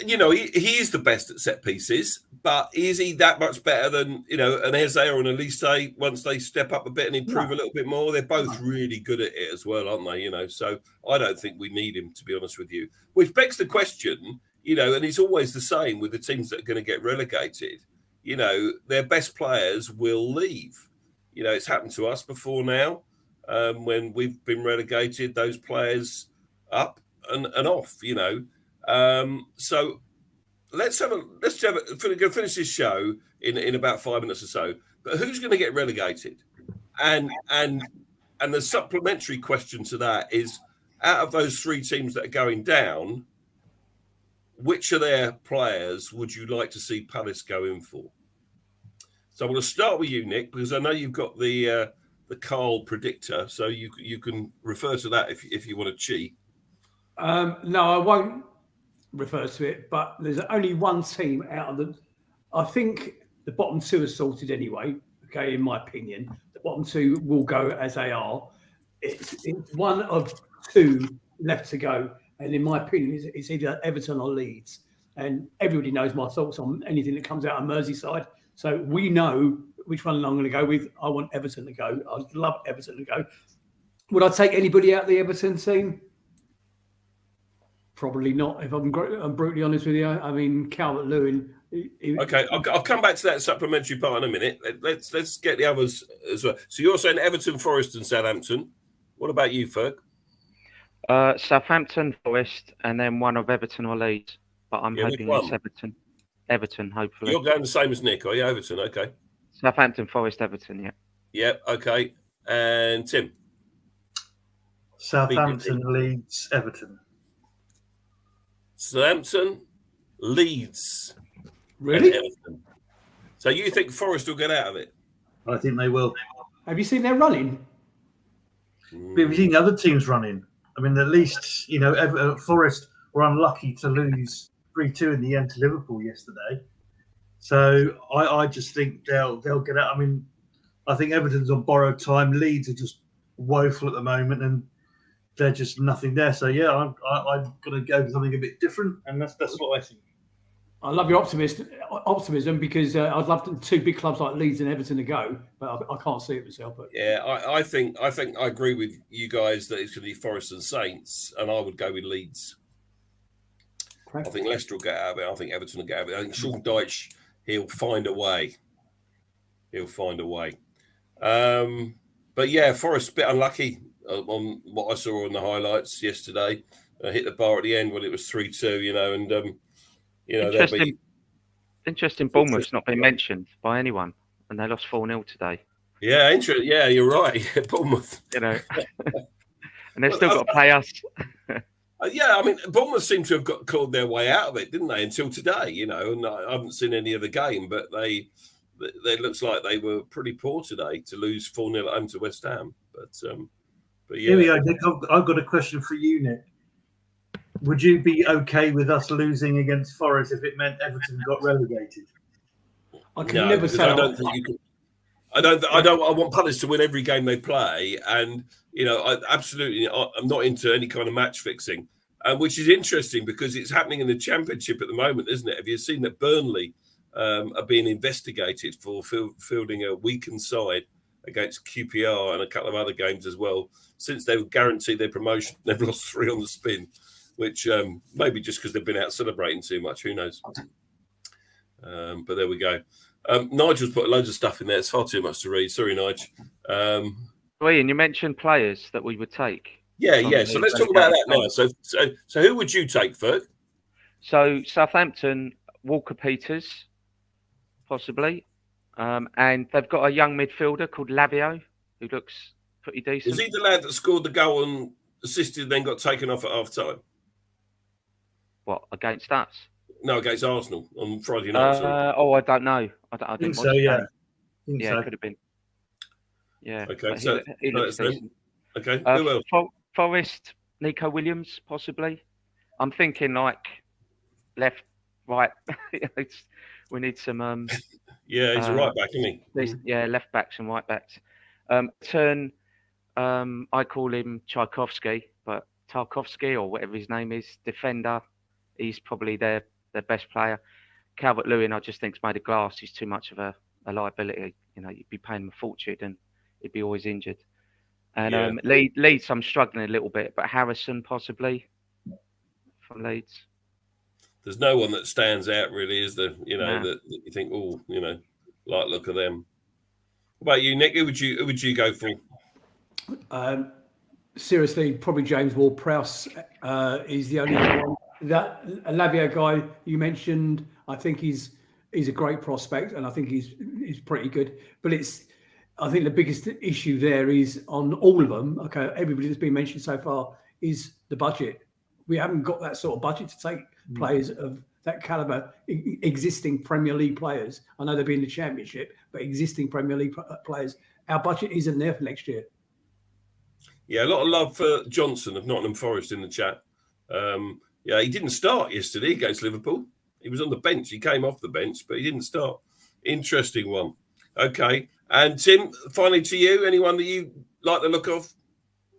He is the best at set pieces, but is he that much better than an Eze or an Elise once they step up a bit and improve a little bit more? They're both really good at it as well, aren't they? So I don't think we need him, to be honest with you. Which begs the question, and it's always the same with the teams that are going to get relegated. Their best players will leave. It's happened to us before now. When we've been relegated, those players up and off. So let's finish this show in about 5 minutes or so. But who's going to get relegated? And the supplementary question to that is, out of those 3 teams that are going down, which of their players would you like to see Palace go in for? So I'm going to start with you, Nick, because I know you've got the Carl predictor, so you can refer to that if you want to cheat. No, I won't refer to it, but there's only one team out of them. I think the bottom 2 are sorted anyway. Okay, in my opinion, the bottom 2 will go as they are. It's one of 2 left to go, and in my opinion, it's either Everton or Leeds. And everybody knows my thoughts on anything that comes out of Merseyside. So we know which one I'm going to go with. I want Everton to go. I'd love Everton to go. Would I take anybody out of the Everton team? Probably not. If I'm brutally honest with you, I mean Calvert-Lewin. Okay, I'll come back to that supplementary part in a minute. Let's get the others as well. So you're saying Everton, Forest, and Southampton. What about you, Ferg? Southampton, Forest, and then one of Everton or Leeds. But I'm hoping it's Everton. Everton, hopefully. You're going the same as Nick, are you? Everton, okay. Southampton, Forest, Everton, yeah. Yeah, okay. And Tim? Southampton, Leeds, Everton. Southampton, Leeds. Really? Everton. So you think Forest will get out of it? I think they will. Have you seen their running? But have you seen other teams running? I mean, at least, you know, Forest were unlucky to lose 3-2 in the end to Liverpool yesterday. So I just think they'll get out. I mean, I think Everton's on borrowed time. Leeds are just woeful at the moment, and they're just nothing there. So yeah, I'm going to go with something a bit different, and that's what I think. I love your optimism because I'd love two big clubs like Leeds and Everton to go, but I can't see it myself. But yeah, I think I agree with you guys that it's going to be Forest and Saints, and I would go with Leeds. Correct. I think Leicester will get out of it. I think Everton will get out of it. I think Sean Dyche, he'll find a way. But yeah, Forest a bit unlucky on what I saw on the highlights yesterday. Hit the bar at the end when it was 3-2, you know, and you know, interesting. Bournemouth's not been mentioned by anyone, and they lost 4-0 today. Yeah, interesting. Yeah, you're right. Bournemouth, you know, and they've still got to play us. Yeah, I mean, Bournemouth seem to have clawed their way out of it, didn't they? Until today, you know, and I haven't seen any of the game, but they looks like they were pretty poor today to lose 4-0 at home to West Ham. But yeah. Here we go, Nick. I've got a question for you, Nick. Would you be okay with us losing against Forest if it meant Everton got relegated? I can never say. I don't think you can. I want Palace to win every game they play, and you know, I'm not into any kind of match fixing, which is interesting because it's happening in the Championship at the moment, isn't it? Have you seen that Burnley are being investigated for fielding a weakened side against QPR and a couple of other games as well? Since they were guaranteed their promotion, they've lost 3 on the spin. Which maybe just because they've been out celebrating too much, who knows? But there we go. Nigel's put loads of stuff in there. It's far too much to read. Sorry, Nigel. Ian, you mentioned players that we would take. Yeah. So let's talk about that now. So who would you take, Ferg? So Southampton, Walker-Peters, possibly. And they've got a young midfielder called Lavio, who looks pretty decent. Is he the lad that scored the goal and assisted, then got taken off at half time? What, against us? No, against Arsenal on Friday night. I don't know. I think so. Yeah, it could have been. Yeah. Okay, so he looks decent. Okay, who else? Forest, Nico Williams, possibly. I'm thinking like left, right. We need some. Yeah, he's a right back, isn't he? Yeah, left backs and right backs. Turn. I call him Tchaikovsky, but Tarkovsky or whatever his name is, defender. He's probably their best player. Calvert-Lewin, I just think, is made of glass. He's too much of a liability. You know, you'd be paying him a fortune and he'd be always injured. And Leeds, I'm struggling a little bit, but Harrison possibly from Leeds. There's no one that stands out really, is there? You know, that you think, oh, you know, like look at them. What about you, Nick? Who would you go for? Seriously, probably James Ward-Prowse is the only one. That Lavio guy you mentioned, I think he's a great prospect, and I think he's pretty good. But I think the biggest issue there is on all of them. Okay, everybody that's been mentioned so far is the budget. We haven't got that sort of budget to take players of that caliber, existing Premier League players. I know they'll be in the Championship, but existing Premier League players, our budget isn't there for next year. Yeah, a lot of love for Johnson of Nottingham Forest in the chat. Yeah, he didn't start yesterday against Liverpool. He was on the bench. He came off the bench, but he didn't start. Interesting one. Okay. And Tim, finally to you, anyone that you like the look of?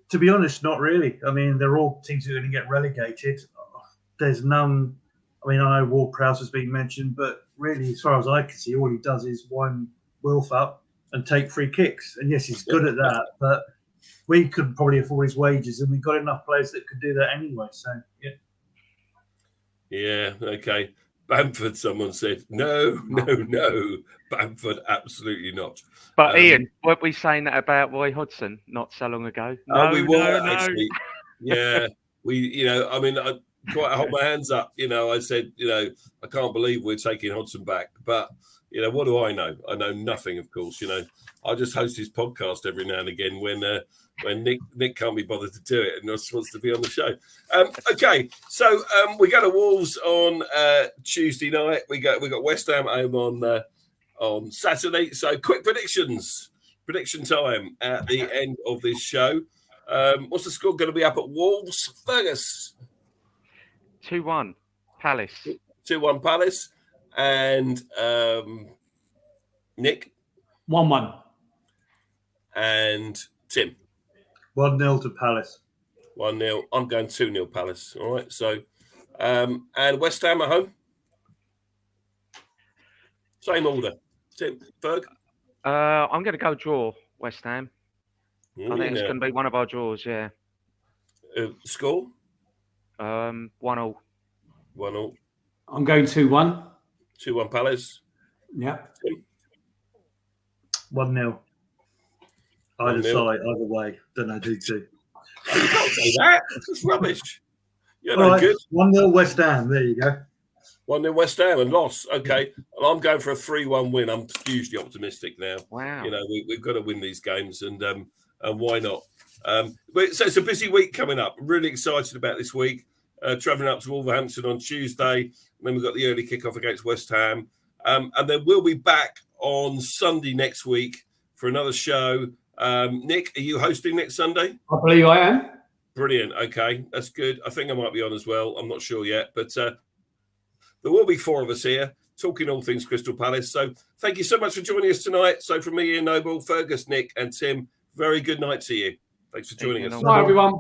To be honest, not really. I mean, they're all teams who are going to get relegated. There's none. I mean, I know Ward-Prowse has been mentioned, but really, as far as I can see, all he does is wind Wilf up and take free kicks. And yes, he's good at that, but we could probably afford his wages, and we've got enough players that could do that anyway. So, yeah. Yeah, okay. Bamford, someone said, no. Bamford, absolutely not. But Ian, weren't we saying that about Roy Hodgson not so long ago? No, we were actually. Yeah, I mean, I quite hold my hands up. I said, I can't believe we're taking Hodgson back. But, what do I know? I know nothing, of course. I just host his podcast every now and again when Nick can't be bothered to do it and just wants to be on the show. Okay, so we go to Wolves on Tuesday night. We got West Ham home on Saturday. So quick prediction time at the end of this show. What's the score going to be up at Wolves? Fergus? 2-1 Palace. 2-1 Palace. And Nick? 1-1. And Tim? 1-0 to Palace. 1-0. I'm going 2-0 Palace. All right. So, and West Ham at home? Same order. Tim, Ferg? I'm going to go draw West Ham. I think it's going to be one of our draws, yeah. Score? 1-0. 1-0. I'm going 2-1. 2-1 Palace. Yeah. 1-0. Either side, either way. Don't know who to. You can't say that. That's rubbish. You're no right. Good. 1-0 West Ham. There you go. 1-0 West Ham and loss. Okay. Well, I'm going for a 3-1 win. I'm hugely optimistic now. Wow. We've got to win these games, and why not? So it's a busy week coming up. Really excited about this week. Travelling up to Wolverhampton on Tuesday. And then we've got the early kickoff against West Ham. And then we'll be back on Sunday next week for another show. Nick, are you hosting next Sunday? I believe I am. Brilliant. Okay, that's good. I think I might be on as well. I'm not sure yet, but there will be 4 of us here talking all things Crystal Palace. So thank you so much for joining us tonight. So from me, Ian Noble, Fergus, Nick, and Tim, very good night to you. Thanks for joining us. Bye, everyone.